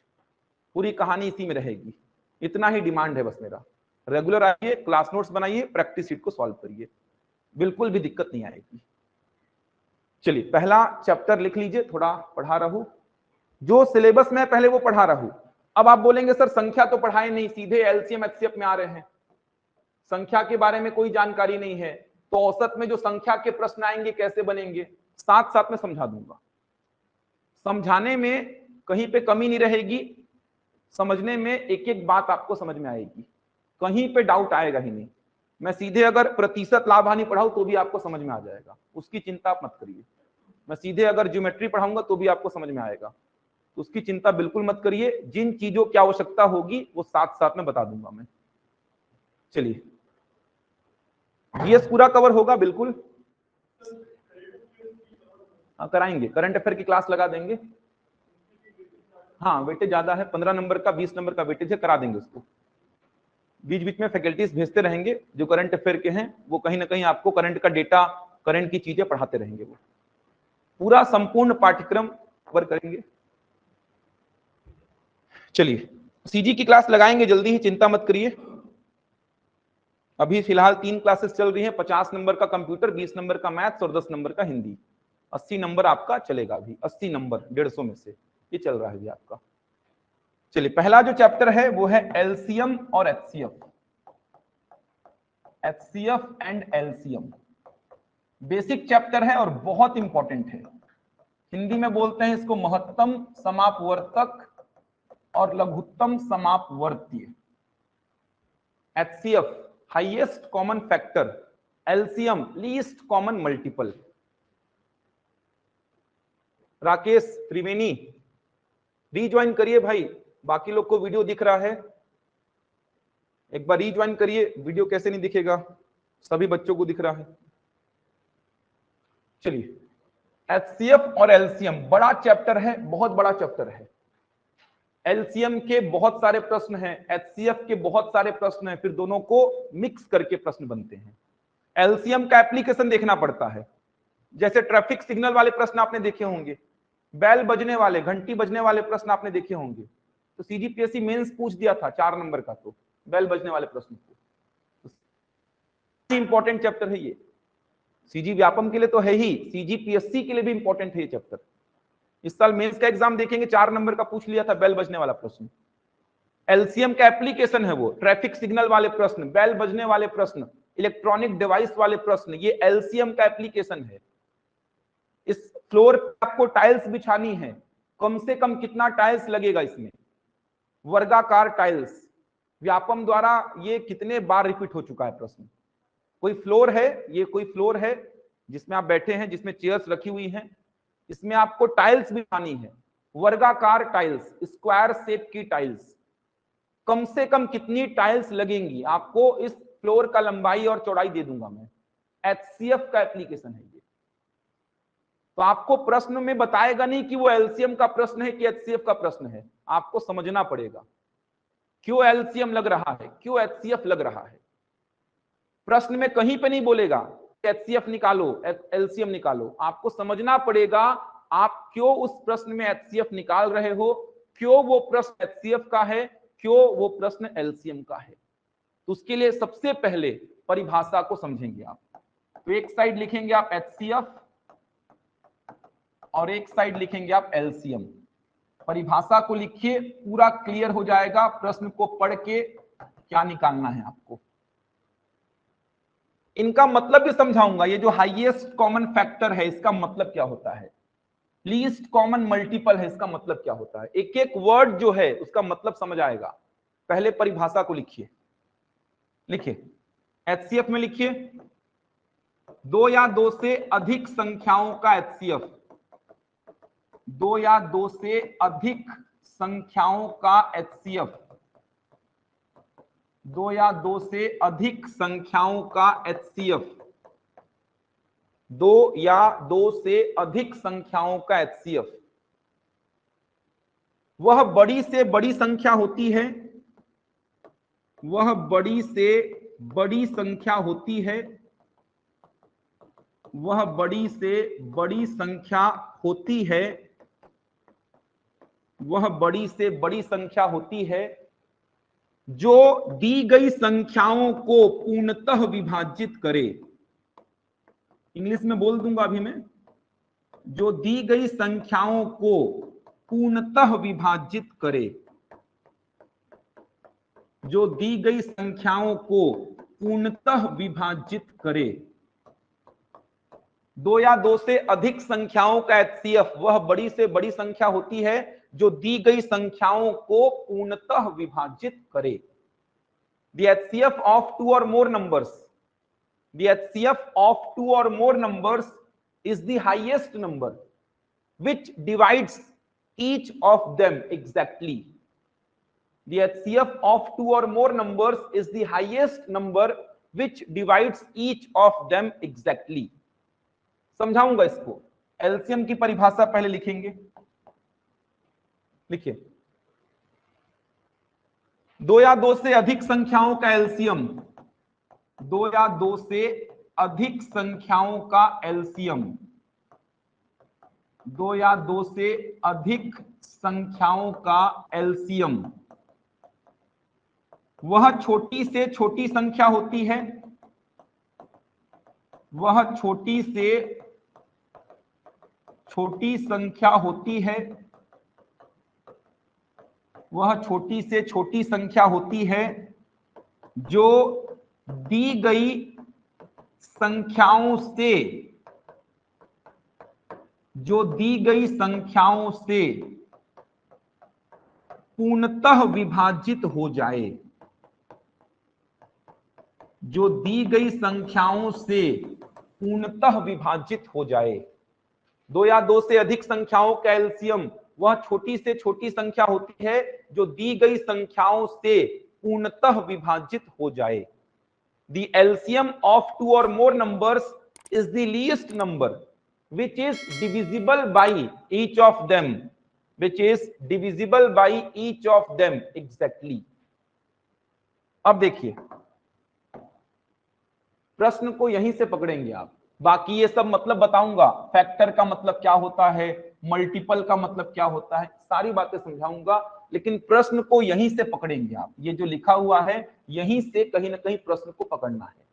पूरी कहानी इसी में रहेगी। इतना ही डिमांड है बस मेरा। रेगुलर आइए, क्लास नोट्स बनाइए, प्रैक्टिस शीट को सॉल्व करिए, बिल्कुल भी दिक्कत नहीं आएगी। चलिए पहला चैप्टर लिख लीजिए, थोड़ा पढ़ा रहा हूं, जो सिलेबस में पहले वो पढ़ा रहा हूं। अब आप बोलेंगे सर संख्या तो पढ़ाए नहीं, सीधे एलसीएम एचसीएफ में आ रहे हैं, संख्या के बारे में कोई जानकारी नहीं है, तो औसत में जो संख्या के प्रश्न आएंगे कैसे बनेंगे, साथ साथ में समझा दूंगा। समझाने में कहीं पे कमी नहीं रहेगी, समझने में एक एक बात आपको समझ में आएगी, कहीं पे डाउट आएगा ही नहीं। मैं सीधे अगर प्रतिशत लाभ हानि पढ़ाऊं तो भी आपको समझ में आ जाएगा, उसकी चिंता आप मत करिए। मैं सीधे अगर ज्योमेट्री पढ़ाऊंगा तो भी आपको समझ में आएगा, उसकी चिंता बिल्कुल मत करिए। जिन चीजों की आवश्यकता होगी वो साथ साथ में बता दूंगा मैं। चलिए जीएस पूरा कवर होगा बिल्कुल, कराएंगे, करंट अफेयर की क्लास लगा देंगे। हाँ वेटेज ज्यादा है, 15 नंबर का 20 नंबर का वेटेज है, करा देंगे उसको। बीच बीच में फैकल्टीज भेजते रहेंगे जो करंट अफेयर के हैं, वो कहीं ना कहीं आपको करंट का डेटा, करंट की चीजें पढ़ाते रहेंगे, वो पूरा संपूर्ण पाठ्यक्रम कवर करेंगे। चलिए सीजी की क्लास लगाएंगे जल्दी ही, चिंता मत करिए। अभी फिलहाल 3 क्लासेस चल रही हैं, 50 नंबर का कंप्यूटर, 20 नंबर का मैथ्स और 10 नंबर का हिंदी। 80 नंबर आपका चलेगा अभी, 80 नंबर 150 में से ये चल रहा है अभी आपका। चलिए पहला जो चैप्टर है वो है एलसीएम और HCF, HCF and LCM. Basic chapter है और बहुत इंपॉर्टेंट है। हिंदी में बोलते हैं इसको महत्तम समापवर्तक और लघुत्तम समापवर्तीय। HCF highest common factor, LCM least common multiple. Rakesh Triveni rejoin करिए भाई, बाकी लोग को वीडियो दिख रहा है, एक बार रीज्वाइन करिए। वीडियो कैसे नहीं दिखेगा, सभी बच्चों को दिख रहा है। चलिए एचसीएफ और एलसीएम बड़ा चैप्टर है, बहुत बड़ा चैप्टर है। एलसीएम के बहुत सारे प्रश्न हैं, एचसीएफ के बहुत सारे प्रश्न हैं, फिर दोनों को मिक्स करके प्रश्न बनते हैं। एलसीएम का एप्लीकेशन देखना पड़ता है, जैसे ट्रैफिक सिग्नल वाले प्रश्न आपने देखे होंगे, बैल बजने वाले, घंटी बजने वाले प्रश्न आपने देखे होंगे, तो सीजीपीएससी मेंस पूछ दिया था 4 नंबर का, तो बैल बजने वाले प्रश्न को, इंपॉर्टेंट चैप्टर है ये। सीजी व्यापम के लिए तो है ही, सीजीपीएससी के लिए भी इंपॉर्टेंट है ये चैप्टर। इस साल मेंस का एग्जाम देखेंगे 4 नंबर का पूछ लिया था बैल बजने वाला प्रश्न। एलसीएम का एप्लीकेशन है वो, ट्रैफिक सिग्नल वाले प्रश्न, बैल बजने वाले प्रश्न, इलेक्ट्रॉनिक डिवाइस वाले प्रश्न, ये एलसीएम का एप्लीकेशन है। इस फ्लोर पे आपको टाइल्स बिछानी है, कम से कम कितना टाइल्स लगेगा इसमें, वर्गाकार टाइल्स। व्यापम द्वारा ये कितने बार रिपीट हो चुका है प्रश्न। कोई फ्लोर है, ये कोई फ्लोर है जिसमें आप बैठे हैं, जिसमें चेयर्स रखी हुई हैं, इसमें आपको टाइल्स बिछानी है, वर्गाकार टाइल्स, स्क्वायर शेप की टाइल्स। कम से कम कितनी टाइल्स लगेंगी आपको, इस फ्लोर का लंबाई और चौड़ाई दे दूंगा मैं। एचसीएफ का एप्लीकेशन है ये। तो आपको प्रश्न में बताएगा नहीं कि वो एलसीएम का प्रश्न है कि एचसीएफ का प्रश्न है, आपको समझना पड़ेगा क्यों एलसीएम लग रहा है, क्यों एचसीएफ लग रहा है। प्रश्न में कहीं पे नहीं बोलेगा एचसीएफ निकालो एलसीएम निकालो, आपको समझना पड़ेगा आप क्यों उस प्रश्न में एचसीएफ निकाल रहे हो, क्यों वो प्रश्न एचसीएफ का है, क्यों वो प्रश्न एलसीएम का है। तो उसके लिए सबसे पहले परिभाषा को समझेंगे आप। तो एक साइड लिखेंगे आप एचसीएफ और एक साइड लिखेंगे आप एलसीएम। परिभाषा को लिखिए, पूरा क्लियर हो जाएगा, प्रश्न को पढ़ के क्या निकालना है आपको। इनका मतलब भी समझाऊंगा, ये जो हाईएस्ट कॉमन फैक्टर है इसका मतलब क्या होता है, लीस्ट कॉमन मल्टीपल है इसका मतलब क्या होता है, एक एक वर्ड जो है उसका मतलब समझ आएगा। पहले परिभाषा को लिखिए, लिखिए एचसीएफ में लिखिए 2 या 2 से अधिक संख्याओं का एचसीएफ, 2 या 2 से अधिक संख्याओं का एचसीएफ, 2 या 2 से अधिक संख्याओं का एचसीएफ। दो या दो से अधिक संख्याओं का एचसीएफ वह बड़ी से बड़ी संख्या होती है, वह बड़ी से बड़ी संख्या होती है, वह बड़ी से बड़ी संख्या होती है, वह बड़ी से बड़ी संख्या होती है जो दी गई संख्याओं को पूर्णतः विभाजित करे। इंग्लिश में बोल दूंगा अभी मैं, जो दी गई संख्याओं को पूर्णतः विभाजित करे, जो दी गई संख्याओं को पूर्णतः विभाजित करे। दो या दो से अधिक संख्याओं का एचसीएफ वह बड़ी से बड़ी संख्या होती है जो दी गई संख्याओं को पूर्णतः विभाजित करे। The HCF of two or more numbers, the HCF of two or more numbers is the highest number which divides each of them exactly. The HCF of two or more numbers is the highest number which divides each of them exactly. समझाऊंगा इसको। LCM की परिभाषा पहले लिखेंगे, लिखिए। दो या दो से अधिक संख्याओं का एलसीएम, दो या दो से अधिक संख्याओं का एलसीएम, दो या दो से अधिक संख्याओं का एलसीएम वह छोटी से छोटी संख्या होती है, वह छोटी से छोटी संख्या होती है, वह छोटी से छोटी संख्या होती है जो दी गई संख्याओं से, जो दी गई संख्याओं से पूर्णतः विभाजित हो जाए, जो दी गई संख्याओं से पूर्णतः विभाजित हो जाए। दो या दो से अधिक संख्याओं का एलसीएम वह छोटी से छोटी संख्या होती है जो दी गई संख्याओं से पूर्णतः विभाजित हो जाए। The LCM of two or more numbers is the least number which is divisible by each of them, which is divisible by each of them exactly. अब देखिए, प्रश्न को यहीं से पकड़ेंगे आप। बाकी ये सब मतलब बताऊंगा, फैक्टर का मतलब क्या होता है, मल्टीपल का मतलब क्या होता है, सारी बातें समझाऊंगा, लेकिन प्रश्न को यहीं से पकड़ेंगे आप। ये जो लिखा हुआ है यहीं से कहीं ना कहीं प्रश्न को पकड़ना है।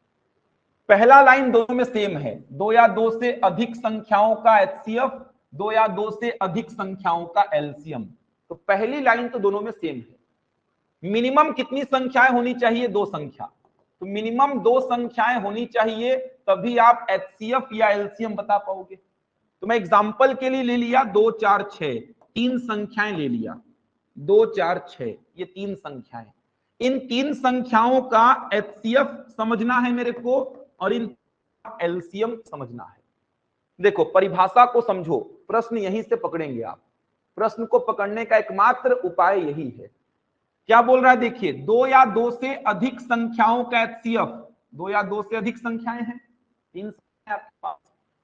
पहला लाइन दोनों में सेम है, दो या दो से अधिक संख्याओं का एचसीएफ, दो या दो से अधिक संख्याओं का एलसीएम। तो पहली लाइन तो दोनों में सेम है। मिनिमम कितनी संख्याएं होनी चाहिए? दो संख्या। तो मिनिमम दो संख्याएं होनी चाहिए, तभी आप एचसीएफ या एलसीएम बता पाओगे। तो मैं एग्जांपल के लिए ले लिया 2 4 6, तीन संख्याएं ले लिया, 2 4 6, ये तीन संख्याएं। इन तीन संख्याओं का एचसीएफ समझना है मेरे को और इन एलसीएम समझना है। देखो, परिभाषा को समझो, प्रश्न यहीं से पकड़ेंगे आप। प्रश्न को पकड़ने का एकमात्र उपाय यही है। क्या बोल रहा है? देखिए, दो या दो से अधिक संख्याओं का एचसीएफ, दो या दो से अधिक संख्याएं हैं, तीन संख्याएं आपके पास,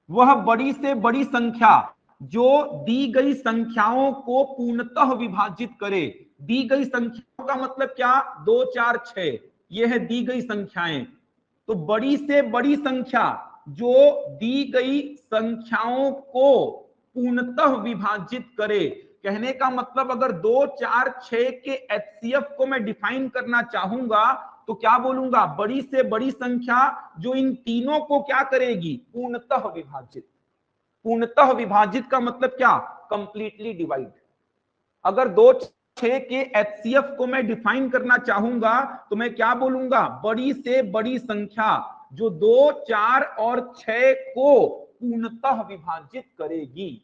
वह बड़ी से बड़ी संख्या जो दी गई संख्याओं को पूर्णतः विभाजित करे। दी गई संख्याओं का मतलब क्या? 2 4 6, ये है दी गई संख्याएं। तो बड़ी से बड़ी संख्या जो दी गई संख्याओं को पूर्णतः विभाजित करे। कहने का मतलब अगर 2 4 6 के एचसीएफ को मैं डिफाइन करना चाहूंगा तो क्या बोलूंगा? बड़ी से बड़ी संख्या जो इन तीनों को क्या करेगी? पूर्णतः विभाजित। पूर्णतः विभाजित का मतलब क्या? Completely divide. अगर 2 6 के एचसीएफ को मैं डिफाइन करना चाहूंगा तो मैं क्या बोलूंगा? बड़ी से बड़ी संख्या जो 2 4 और 6 को पूर्णतः विभाजित करेगी।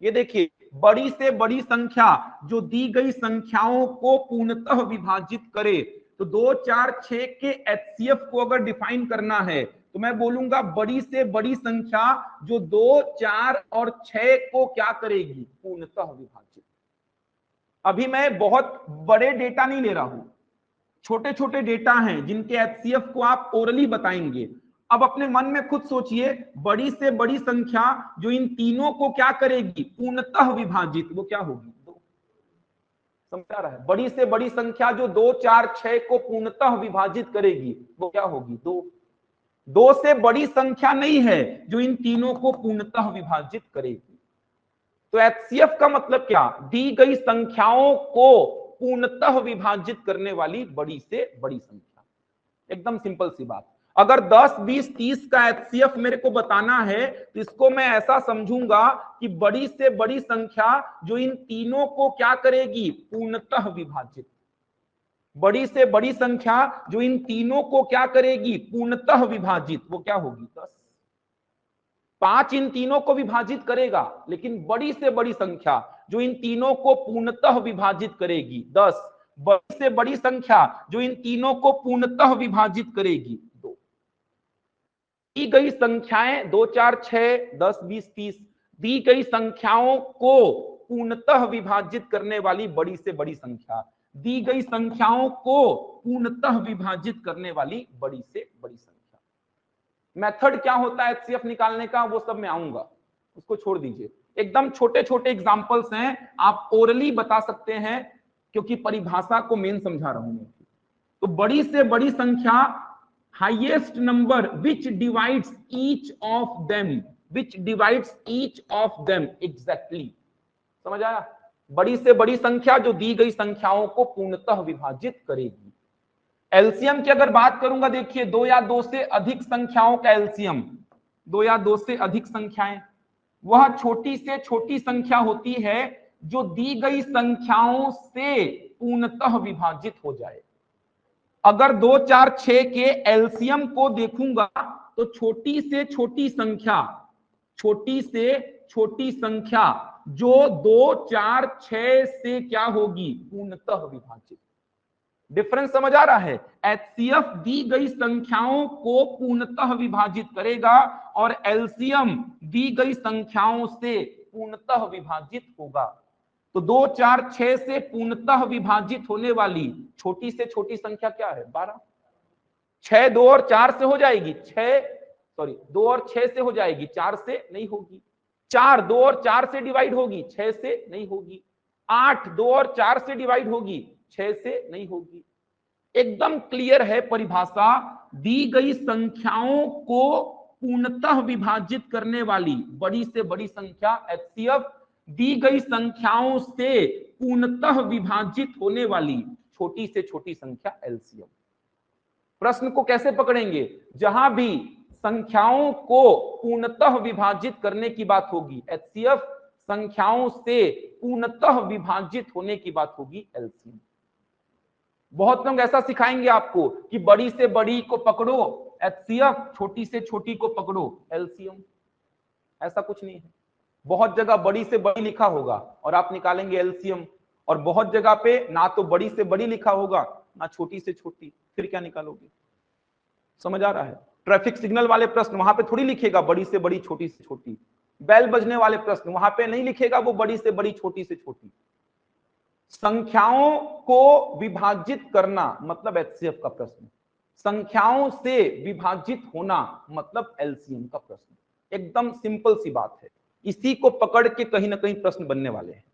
ये देखिए, बड़ी से बड़ी संख्या जो दी गई संख्याओं को पूर्णतः विभाजित करे। तो 2 4 6 के एचसीएफ को अगर डिफाइन करना है तो मैं बोलूंगा बड़ी से बड़ी संख्या जो 2 4 और 6 को क्या करेगी? पूर्णतः विभाजित। अभी मैं बहुत बड़े डेटा नहीं ले रहा हूं, छोटे छोटे डेटा हैं जिनके एचसीएफ को आप ओरली बताएंगे। अब अपने मन में खुद सोचिए, बड़ी से बड़ी संख्या जो इन तीनों को क्या करेगी, पूर्णतः विभाजित, वो क्या होगी, 2। समझ आ रहा है? बड़ी से बड़ी संख्या जो 2, 4, 6 को पूर्णतः विभाजित करेगी वो क्या होगी, 2। 2 से बड़ी संख्या नहीं है जो इन तीनों को पूर्णतः विभाजित करेगी। तो एचसीएफ का मतलब क्या, दी गई संख्याओं को पूर्णतः विभाजित करने वाली बड़ी से बड़ी संख्या। एकदम सिंपल सी बात। अगर 10, 20, 30 का एचसीएफ मेरे को बताना है तो इसको मैं ऐसा समझूंगा कि बड़ी से बड़ी संख्या जो इन तीनों को क्या करेगी, पूर्णतः विभाजित। बड़ी से बड़ी संख्या जो इन तीनों को क्या करेगी, पूर्णतः विभाजित, वो क्या होगी, 10। 5 इन तीनों को विभाजित करेगा, लेकिन बड़ी से बड़ी संख्या जो इन तीनों को पूर्णतः विभाजित करेगी, 10। बड़ी से बड़ी संख्या जो इन तीनों को पूर्णतः विभाजित करेगी, 2। दी गई संख्याएं 2, 4, 6, 10, 20, 30 दी गई संख्याओं को पूर्णतः विभाजित करने वाली बड़ी से बड़ी संख्या, दी गई संख्याओं को पूर्णतः विभाजित करने वाली बड़ी से बड़ी संख्या। मेथड क्या होता है एचसीएफ निकालने का, वो सब मैं आऊंगा, उसको छोड़ दीजिए। एकदम छोटे छोटे एग्जांपल्स हैं, आप ओरली बता सकते हैं, क्योंकि परिभाषा को मेन समझा रहा हूं मैं। तो बड़ी से बड़ी संख्या, highest number which divides each of them, which divides each of them exactly. समझ आया? बड़ी से बड़ी संख्या जो दी गई संख्याओं को पूर्णतः विभाजित करेगी। एलसीएम की अगर बात करूंगा, देखिए 2 या 2 से अधिक संख्याओं का एलसीएम, 2 या 2 से अधिक संख्याएं, वह छोटी से छोटी संख्या होती है जो दी गई संख्याओं से पूर्णतः विभाजित हो जाए। अगर 2, 4, 6 के एलसीएम को देखूंगा तो छोटी से छोटी संख्या, छोटी से छोटी संख्या जो 2, 4, 6 से क्या होगी, पूर्णतः विभाजित। डिफरेंस समझ आ रहा है? एचसीएफ दी गई संख्याओं को पूर्णतः विभाजित करेगा और एलसीएम दी गई संख्याओं से पूर्णतः विभाजित होगा। तो 2, 4, 6 से पूर्णतः विभाजित होने वाली छोटी से छोटी संख्या क्या है, 12। 6 2 और 4 से हो जाएगी, 2 और 6 से हो जाएगी, 4 से नहीं होगी। 4 2 और 4 से डिवाइड होगी, 6 से नहीं होगी। 8 2 और 4 से डिवाइड होगी, 6 से नहीं होगी। एकदम क्लियर है परिभाषा, दी गई संख्याओं को पूर्णतः विभाजित करने वाली बड़ी से बड़ी संख्या एचसीएफ, दी गई संख्याओं से पूर्णतः विभाजित होने वाली छोटी से छोटी संख्या एलसीएम। प्रश्न को कैसे पकड़ेंगे, जहां भी संख्याओं को पूर्णतः विभाजित करने की बात होगी एचसीएफ, संख्याओं से पूर्णतः विभाजित होने की बात होगी एलसीएम। बहुत लोग ऐसा सिखाएंगे आपको कि बड़ी से बड़ी को पकड़ो एचसीएफ, छोटी से छोटी को पकड़ो एलसीएम। ऐसा कुछ नहीं है। बहुत जगह बड़ी से बड़ी लिखा होगा और आप निकालेंगे एलसीएम, और बहुत जगह पे ना तो बड़ी से बड़ी लिखा होगा ना छोटी से छोटी, फिर क्या निकालोगे? समझ आ रहा है? ट्रैफिक सिग्नल वाले प्रश्न, वहां पे थोड़ी लिखेगा बड़ी से बड़ी छोटी से छोटी। बेल बजने वाले प्रश्न, वहां पे नहीं लिखेगा वो बड़ी से बड़ी छोटी से छोटी। संख्याओं को विभाजित करना मतलब एचसीएफ का प्रश्न, संख्याओं से विभाजित होना मतलब एलसीएम का प्रश्न। एकदम सिंपल सी बात है, इसी को पकड़ के कहीं ना कहीं प्रश्न बनने वाले हैं।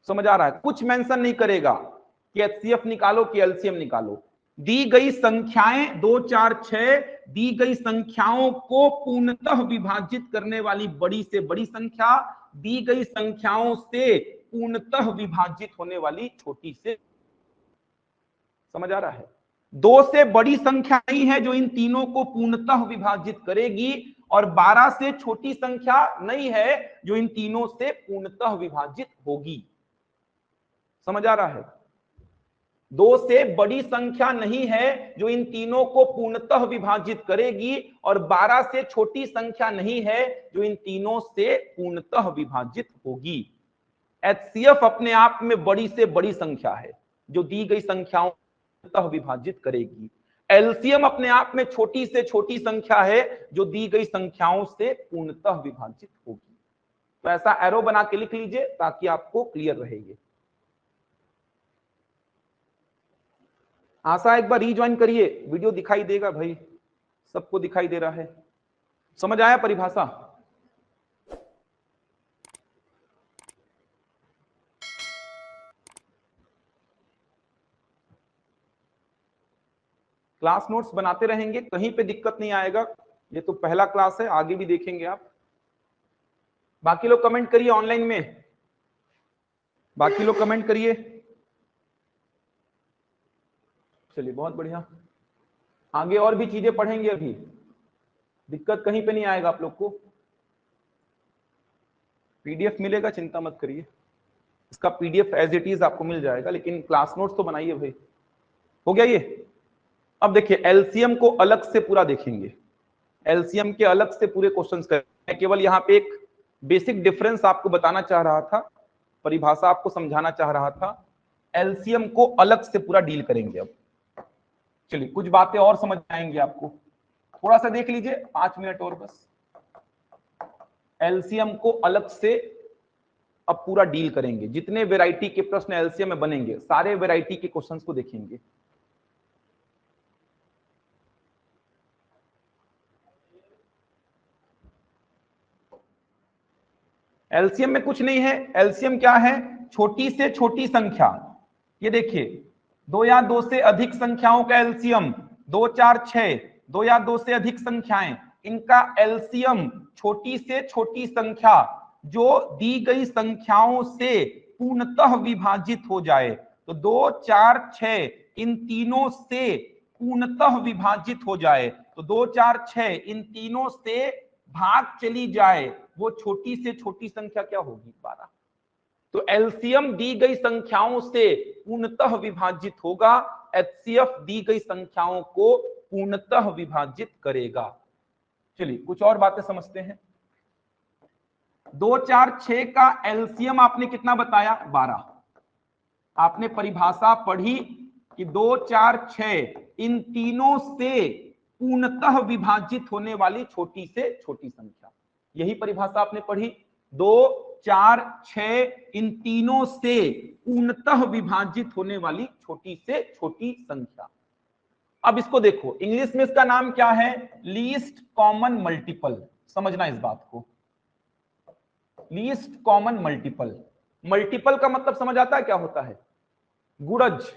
समझ आ रहा है? कुछ मेंशन नहीं करेगा कि एचसीएफ निकालो कि एलसीएम निकालो। दी गई संख्याएं 2, 4, 6 दी गई संख्याओं को पूर्णतः विभाजित करने वाली बड़ी से बड़ी संख्या, दी गई संख्याओं से पूर्णतः विभाजित होने वाली छोटी से। समझ आ रहा है? 2 से बड़ी संख्या नहीं है जो इन तीनों को पूर्णतः विभाजित करेगी, और 12 से छोटी संख्या नहीं है जो इन तीनों से पूर्णतः विभाजित होगी। समझ आ रहा है? 2 से बड़ी संख्या नहीं है जो इन तीनों को पूर्णतः विभाजित करेगी, और 12 से छोटी संख्या नहीं है जो इन तीनों से पूर्णतः विभाजित होगी। एचसीएफ अपने आप में बड़ी से बड़ी संख्या है जो दी गई संख्याओं पूर्णतः विभाजित करेगी। एलसीएम अपने आप में छोटी से छोटी संख्या है जो दी गई संख्याओं से पूर्णतः विभाजित होगी। तो ऐसा एरो बना के लिख लीजिए ताकि आपको क्लियर रहेगी। आशा एक बार रीज्वाइन करिए, वीडियो दिखाई देगा भाई, सबको दिखाई दे रहा है? समझ आया परिभाषा? क्लास नोट्स बनाते रहेंगे, कहीं पे दिक्कत नहीं आएगा। ये तो पहला क्लास है, आगे भी देखेंगे आप। बाकी लोग कमेंट करिए ऑनलाइन में, बाकी लोग कमेंट करिए। चलिए बहुत बढ़िया, आगे और भी चीजें पढ़ेंगे, अभी दिक्कत कहीं पे नहीं आएगा आप लोग को। पीडीएफ मिलेगा, चिंता मत करिए, इसका पीडीएफ एज इट इज आपको मिल जाएगा, लेकिन क्लास नोट्स तो बनाइए भाई। हो गया ये? अब देखिए एलसीएम को अलग से पूरा देखेंगे, एलसीएम के अलग से पूरे क्वेश्चंस करेंगे। केवल यहाँ पे एक बेसिक डिफरेंस आपको बताना चाह रहा था, परिभाषा आपको समझाना चाह रहा था। एलसीएम को अलग से पूरा डील करेंगे अब। चलिए कुछ बातें और समझ आएंगे आपको, थोड़ा सा देख लीजिए, 5 मिनट और बस। एलसीएम को अलग से अब पूरा डील करेंगे, जितने वैरायटी के प्रश्न एलसीएम में बनेंगे सारे वैरायटी के क्वेश्चंस को देखेंगे। एलसीएम में कुछ नहीं है, एलसीएम क्या है? छोटी से छोटी संख्या। ये देखिए 2 या 2 से अधिक संख्याओं का एलसीएम, 2 4 6, 2 या 2 से अधिक संख्याएं, इनका एलसीएम छोटी से छोटी संख्या जो दी गई संख्याओं से पूर्णतः विभाजित हो जाए। तो 2 4 6 इन तीनों से पूर्णतः विभाजित हो जाए, तो 2 4 6 इन तीनों से भाग चली जाए, वो छोटी से छोटी संख्या क्या होगी? 12। तो एलसीएम दी गई संख्याओं से पूर्णतः विभाजित होगा, एचसीएफ दी गई संख्याओं को पूर्णतः विभाजित करेगा। चलिए कुछ और बातें समझते हैं। 2 4 6 का एलसीएम आपने कितना बताया? 12। आपने परिभाषा पढ़ी कि 2 4 6 इन तीनों से पूर्णतः विभाजित होने वाली छोटी से छोटी संख्या, यही परिभाषा आपने पढ़ी। 2 4 6 इन तीनों से पूर्णतः विभाजित होने वाली छोटी से छोटी संख्या। अब इसको देखो, इंग्लिश में इसका नाम क्या है? Least common multiple. समझना इस बात को, लीस्ट कॉमन मल्टीपल। मल्टीपल का मतलब समझ आता है क्या होता है? गुणज।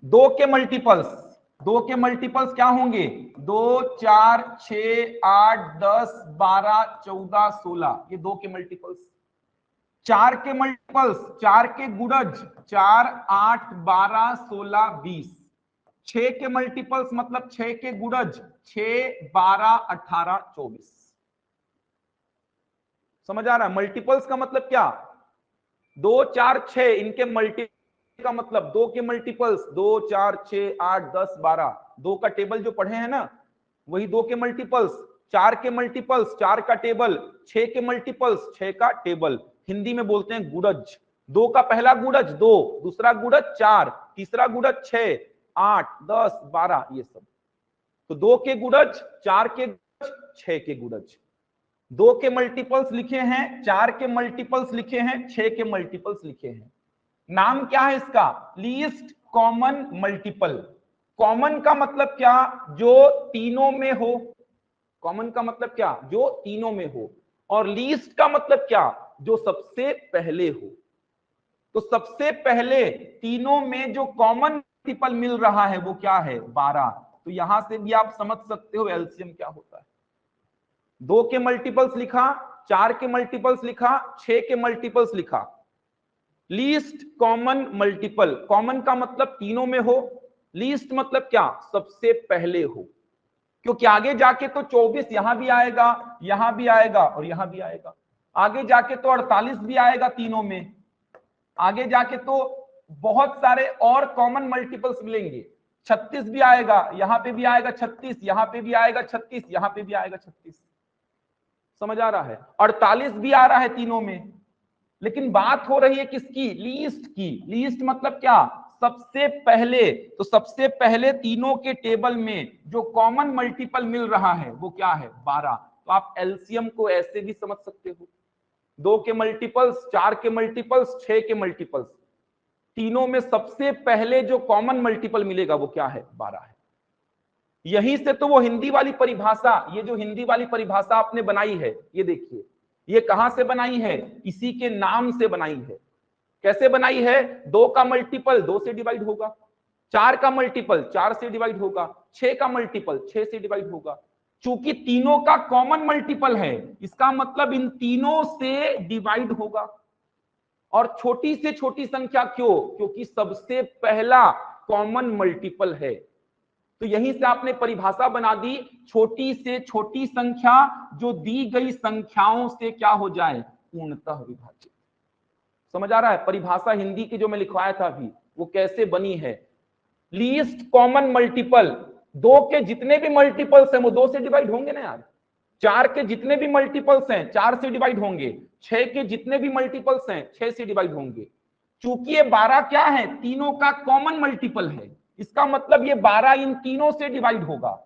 2 के मल्टीपल्स, 2 के मल्टीपल्स क्या होंगे? 2 4 6 8 10 12 14 16, ये 2 के मल्टीपल्स। 4 के मल्टीपल्स, 4 के गुणज, 4 8 12 16 20। 6 के मल्टीपल्स मतलब 6 के गुणज, 6 12 18 24। समझ आ रहा है? मल्टीपल्स का मतलब क्या? 2 4 6 इनके मल्टी का मतलब 2 के मल्टीपल्स, 2 4 6 8 10 12, 2 का टेबल जो पढ़े हैं ना, वही 2 के मल्टीपल्स। 4 के मल्टीपल्स, 4 का टेबल। 6 के मल्टीपल्स, 6 का टेबल। हिंदी में बोलते हैं गुणज। 2 का पहला गुणज 2, दूसरा गुणज 4, तीसरा गुणज 6 8 10 12, ये सब। तो 2 के गुणज, 4 के गुणज, 6 के गुणज। 2 के मल्टीपल्स लिखे हैं, 4 के मल्टीपल्स लिखे हैं, 6 के मल्टीपल्स लिखे हैं। नाम क्या है इसका? Least common multiple. कॉमन का मतलब क्या? जो तीनों में हो। कॉमन का मतलब क्या? जो तीनों में हो। और लीस्ट का मतलब क्या? जो सबसे पहले हो। तो सबसे पहले तीनों में जो कॉमन मल्टीपल मिल रहा है वो क्या है? 12। तो यहां से भी आप समझ सकते हो एलसीएम क्या होता है। 2 के मल्टीपल्स लिखा, 4 के मल्टीपल्स लिखा, 6 के मल्टीपल्स लिखा। लीस्ट कॉमन मल्टीपल, कॉमन का मतलब तीनों में हो, लीस्ट मतलब क्या? सबसे पहले हो। क्योंकि आगे जाके तो 24 यहां भी आएगा, यहां भी आएगा और यहां भी आएगा। आगे जाके तो 48 भी आएगा तीनों में। आगे जाके तो बहुत सारे और कॉमन मल्टीपल्स मिलेंगे। 36 भी आएगा, यहां पे भी आएगा 36, यहां पे भी आएगा 36, यहां पे भी आएगा 36। समझ आ रहा है? 48 भी आ रहा है तीनों में। लेकिन बात हो रही है किसकी? लीस्ट की। लीस्ट मतलब क्या? सबसे पहले। तो सबसे पहले तीनों के टेबल में जो कॉमन मल्टीपल मिल रहा है वो क्या है? 12। तो आप एलसीएम को ऐसे भी समझ सकते हो, 2 के मल्टीपल्स, 4 के मल्टीपल्स, 6 के मल्टीपल्स, तीनों में सबसे पहले जो कॉमन मल्टीपल मिलेगा वो क्या है? 12 है। यहीं से तो वो हिंदी वाली परिभाषा, ये जो हिंदी वाली परिभाषा आपने बनाई है, ये देखिए, ये कहां से बनाई है, इसी के नाम से बनाई है। कैसे बनाई है? 2 का मल्टीपल 2 से डिवाइड होगा, 4 का मल्टीपल 4 से डिवाइड होगा, 6 का मल्टीपल 6 से डिवाइड होगा। चूंकि तीनों का कॉमन मल्टीपल है, इसका मतलब इन तीनों से डिवाइड होगा। और छोटी से छोटी संख्या क्यों? क्योंकि सबसे पहला कॉमन मल्टीपल है। तो यहीं से आपने परिभाषा बना दी, छोटी से छोटी संख्या जो दी गई संख्याओं से क्या हो जाए, पूर्णतः विभाजित। समझ आ रहा है? परिभाषा हिंदी की जो मैं लिखवाया था अभी, वो कैसे बनी है। लीस्ट कॉमन मल्टीपल, 2 के जितने भी मल्टीपल्स हैं वो 2 से डिवाइड होंगे ना यार। 4 के जितने भी मल्टीपल्स हैं 4 से डिवाइड होंगे, 6 के जितने भी मल्टीपल्स हैं 6 से डिवाइड होंगे। चूंकि ये 12 क्या है, तीनों का कॉमन मल्टीपल है, इसका मतलब ये 12 इन तीनों से डिवाइड होगा।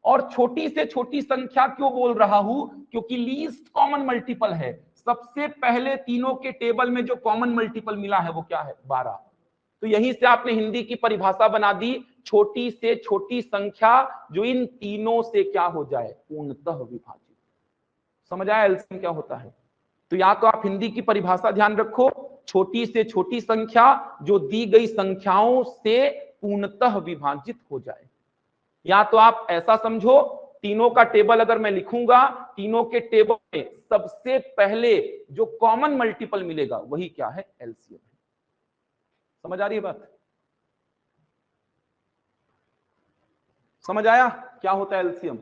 और छोटी से छोटी संख्या क्यों बोल रहा हूं? क्योंकि लीस्ट कॉमन मल्टीपल है। सबसे पहले तीनों के टेबल में जो कॉमन मल्टीपल मिला है वो क्या है, 12। तो यहीं से आपने हिंदी की परिभाषा बना दी, छोटी से छोटी संख्या जो इन तीनों से क्या हो जाए, पूर्णतः विभाजित। समझ आया एलसीएम क्या होता है? तो या तो आप हिंदी की परिभाषा ध्यान रखो, छोटी से छोटी संख्या जो दी गई संख्याओं से पूर्णतः विभाजित हो जाए, या तो आप ऐसा समझो, तीनों का टेबल अगर मैं लिखूंगा, तीनों के टेबल में सबसे पहले जो कॉमन मल्टीपल मिलेगा वही क्या है, एलसीएम है। समझ आ रही है बात? समझ आया क्या होता है एलसीएम?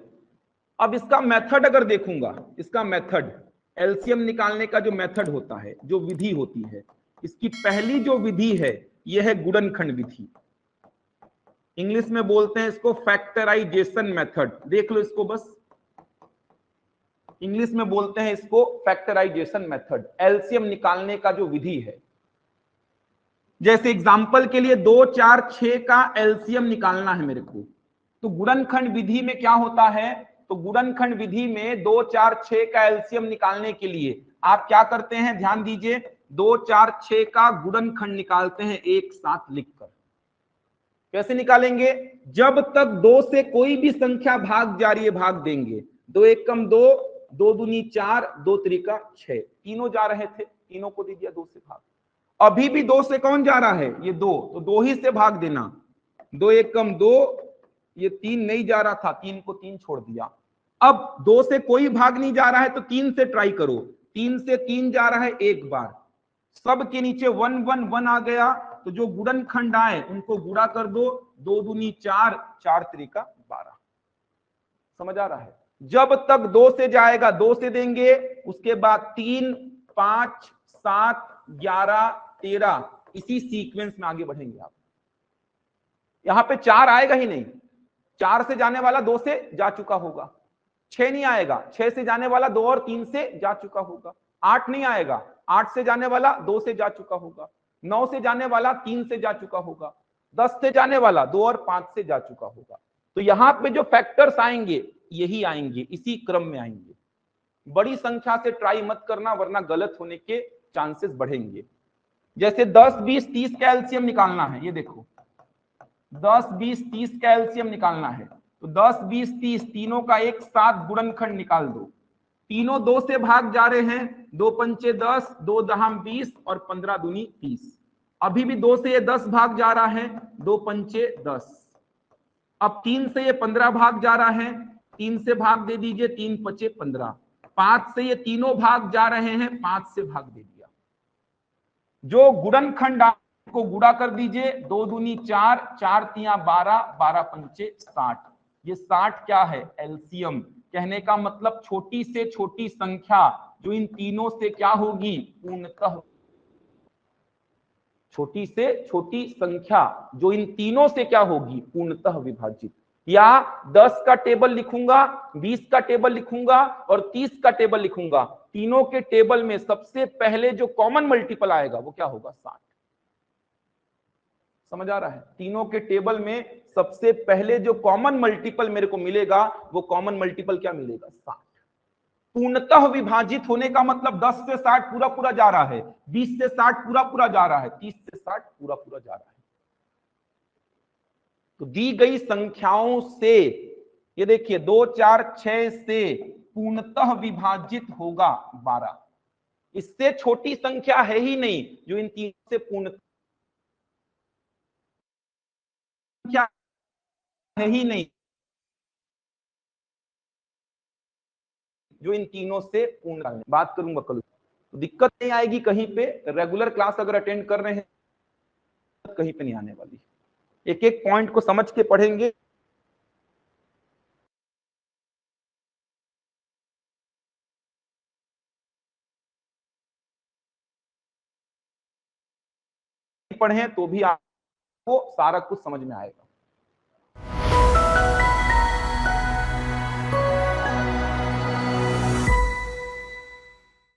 अब इसका मेथड अगर देखूंगा, इसका मेथड, एलसीएम निकालने का जो मेथड होता है, जो विधि होती है, इसकी पहली जो विधि है यह है गुणनखंड विधि। इंग्लिश में बोलते हैं इसको फैक्टराइजेशन मेथड। देख लो इसको बस, इंग्लिश में बोलते हैं इसको फैक्टराइजेशन मेथड, एलसीएम निकालने का जो विधि है। जैसे एग्जांपल के लिए 2 4 6 का एलसीएम निकालना है मेरे को, तो गुणनखंड विधि में क्या होता है, तो गुणनखंड विधि में 2 4 6 का एलसीएम निकालने के लिए आप क्या करते हैं, ध्यान दीजिए, 2 4 6 का गुणनखंड निकालते हैं एक साथ लिखकर। कैसे निकालेंगे? जब तक 2 से कोई भी संख्या भाग जा रही है भाग देंगे। 2 एकम 2, 2 दूनी 4, 2 त्रिका 6, तीनों जा रहे थे, तीनों को दे दिया 2 से भाग। अभी भी 2 से कौन जा रहा है, ये 2, तो 2 ही से भाग देना। 2 एकम 2, ये 3 नहीं जा रहा था, 3 को 3 छोड़ दिया। अब 2 से कोई भाग नहीं जा रहा है तो 3 से ट्राई करो, 3 से 3 जा रहा है एक बार, सब के नीचे 1 1 1 आ गया, तो जो गुणनखंड आए उनको गुणा कर दो, 2 दूनी 4, 4 त्रिका 12। समझ आ रहा है? जब तक 2 से जाएगा 2 से देंगे, उसके बाद 3 5 7 11 13, इसी सीक्वेंस में आगे बढ़ेंगे आप। यहां पे 4 आएगा ही नहीं, 4 से जाने वाला 2 से जा चुका होगा। 6 नहीं आएगा, 6 से जाने वाला 2 और 3 से जा चुका होगा। 8 नहीं आएगा, 8 से जाने वाला 2 से जा चुका होगा। 9 से जाने वाला 3 से जा चुका होगा। 10 से जाने वाला 2 और 5 से जा चुका होगा। तो यहां पे जो फैक्टर्स आएंगे यही आएंगे, इसी क्रम में आएंगे। बड़ी संख्या से ट्राई मत करना, वरना गलत होने के चांसेस बढ़ेंगे। जैसे 10 20 30 का एलसीएम निकालना है, ये देखो 10 20 30 का एलसीएम निकालना है, तो 10 20 30 तीनों का एक साथ गुणनखंड निकाल दो। तीनों 2 से भाग जा रहे हैं, 2 पंचे 10, 2 दहम 20 और 15 दूनी 30। अभी भी 2 से ये 10 भाग जा रहा है, 2 पंचे 10। अब 3 से ये 15 भाग जा रहा है, 3 से भाग दे दीजिए, 3 पचे 15। 5 से ये तीनों भाग जा रहे हैं, 5 से भाग दे दिया। जो गुणनखंड को गुणा कर दीजिए, 2 दूनी 4, 4 तिया 12, 12 पंचे 60। ये 60 क्या है, एलसीएम। कहने का मतलब छोटी से छोटी संख्या जो इन तीनों से क्या होगी, पूर्णतः, छोटी से छोटी संख्या जो इन तीनों से क्या होगी, पूर्णतः विभाजित। या 10 का टेबल लिखूंगा, 20 का टेबल लिखूंगा और 30 का टेबल लिखूंगा, तीनों के टेबल में सबसे पहले जो कॉमन मल्टीपल आएगा वो क्या होगा, 60। समझ आ रहा है? तीनों के टेबल में सबसे पहले जो कॉमन मल्टीपल मेरे को मिलेगा वो कॉमन मल्टीपल क्या मिलेगा, 60। पूर्णतः विभाजित होने का मतलब 10 से 60 पूरा पूरा जा रहा है, 20 से 60 पूरा पूरा जा रहा है, 30 से 60 पूरा पूरा जा रहा है। तो दी गई संख्याओं से ये देखिए 2 4 6 से पूर्णतः विभाजित होगा 12। इससे छोटी संख्या है ही नहीं जो इन तीनों से पूर्ण संख्या है ही नहीं जो इन तीनों से पूर्ण। बात करूंगा कल, तो दिक्कत नहीं आएगी कहीं पे। रेगुलर क्लास अगर अटेंड कर रहे हैं कहीं पे नहीं आने वाली। एक एक पॉइंट को समझ के पढ़ेंगे। पढ़े तो भी आपको सारा कुछ समझ में आएगा।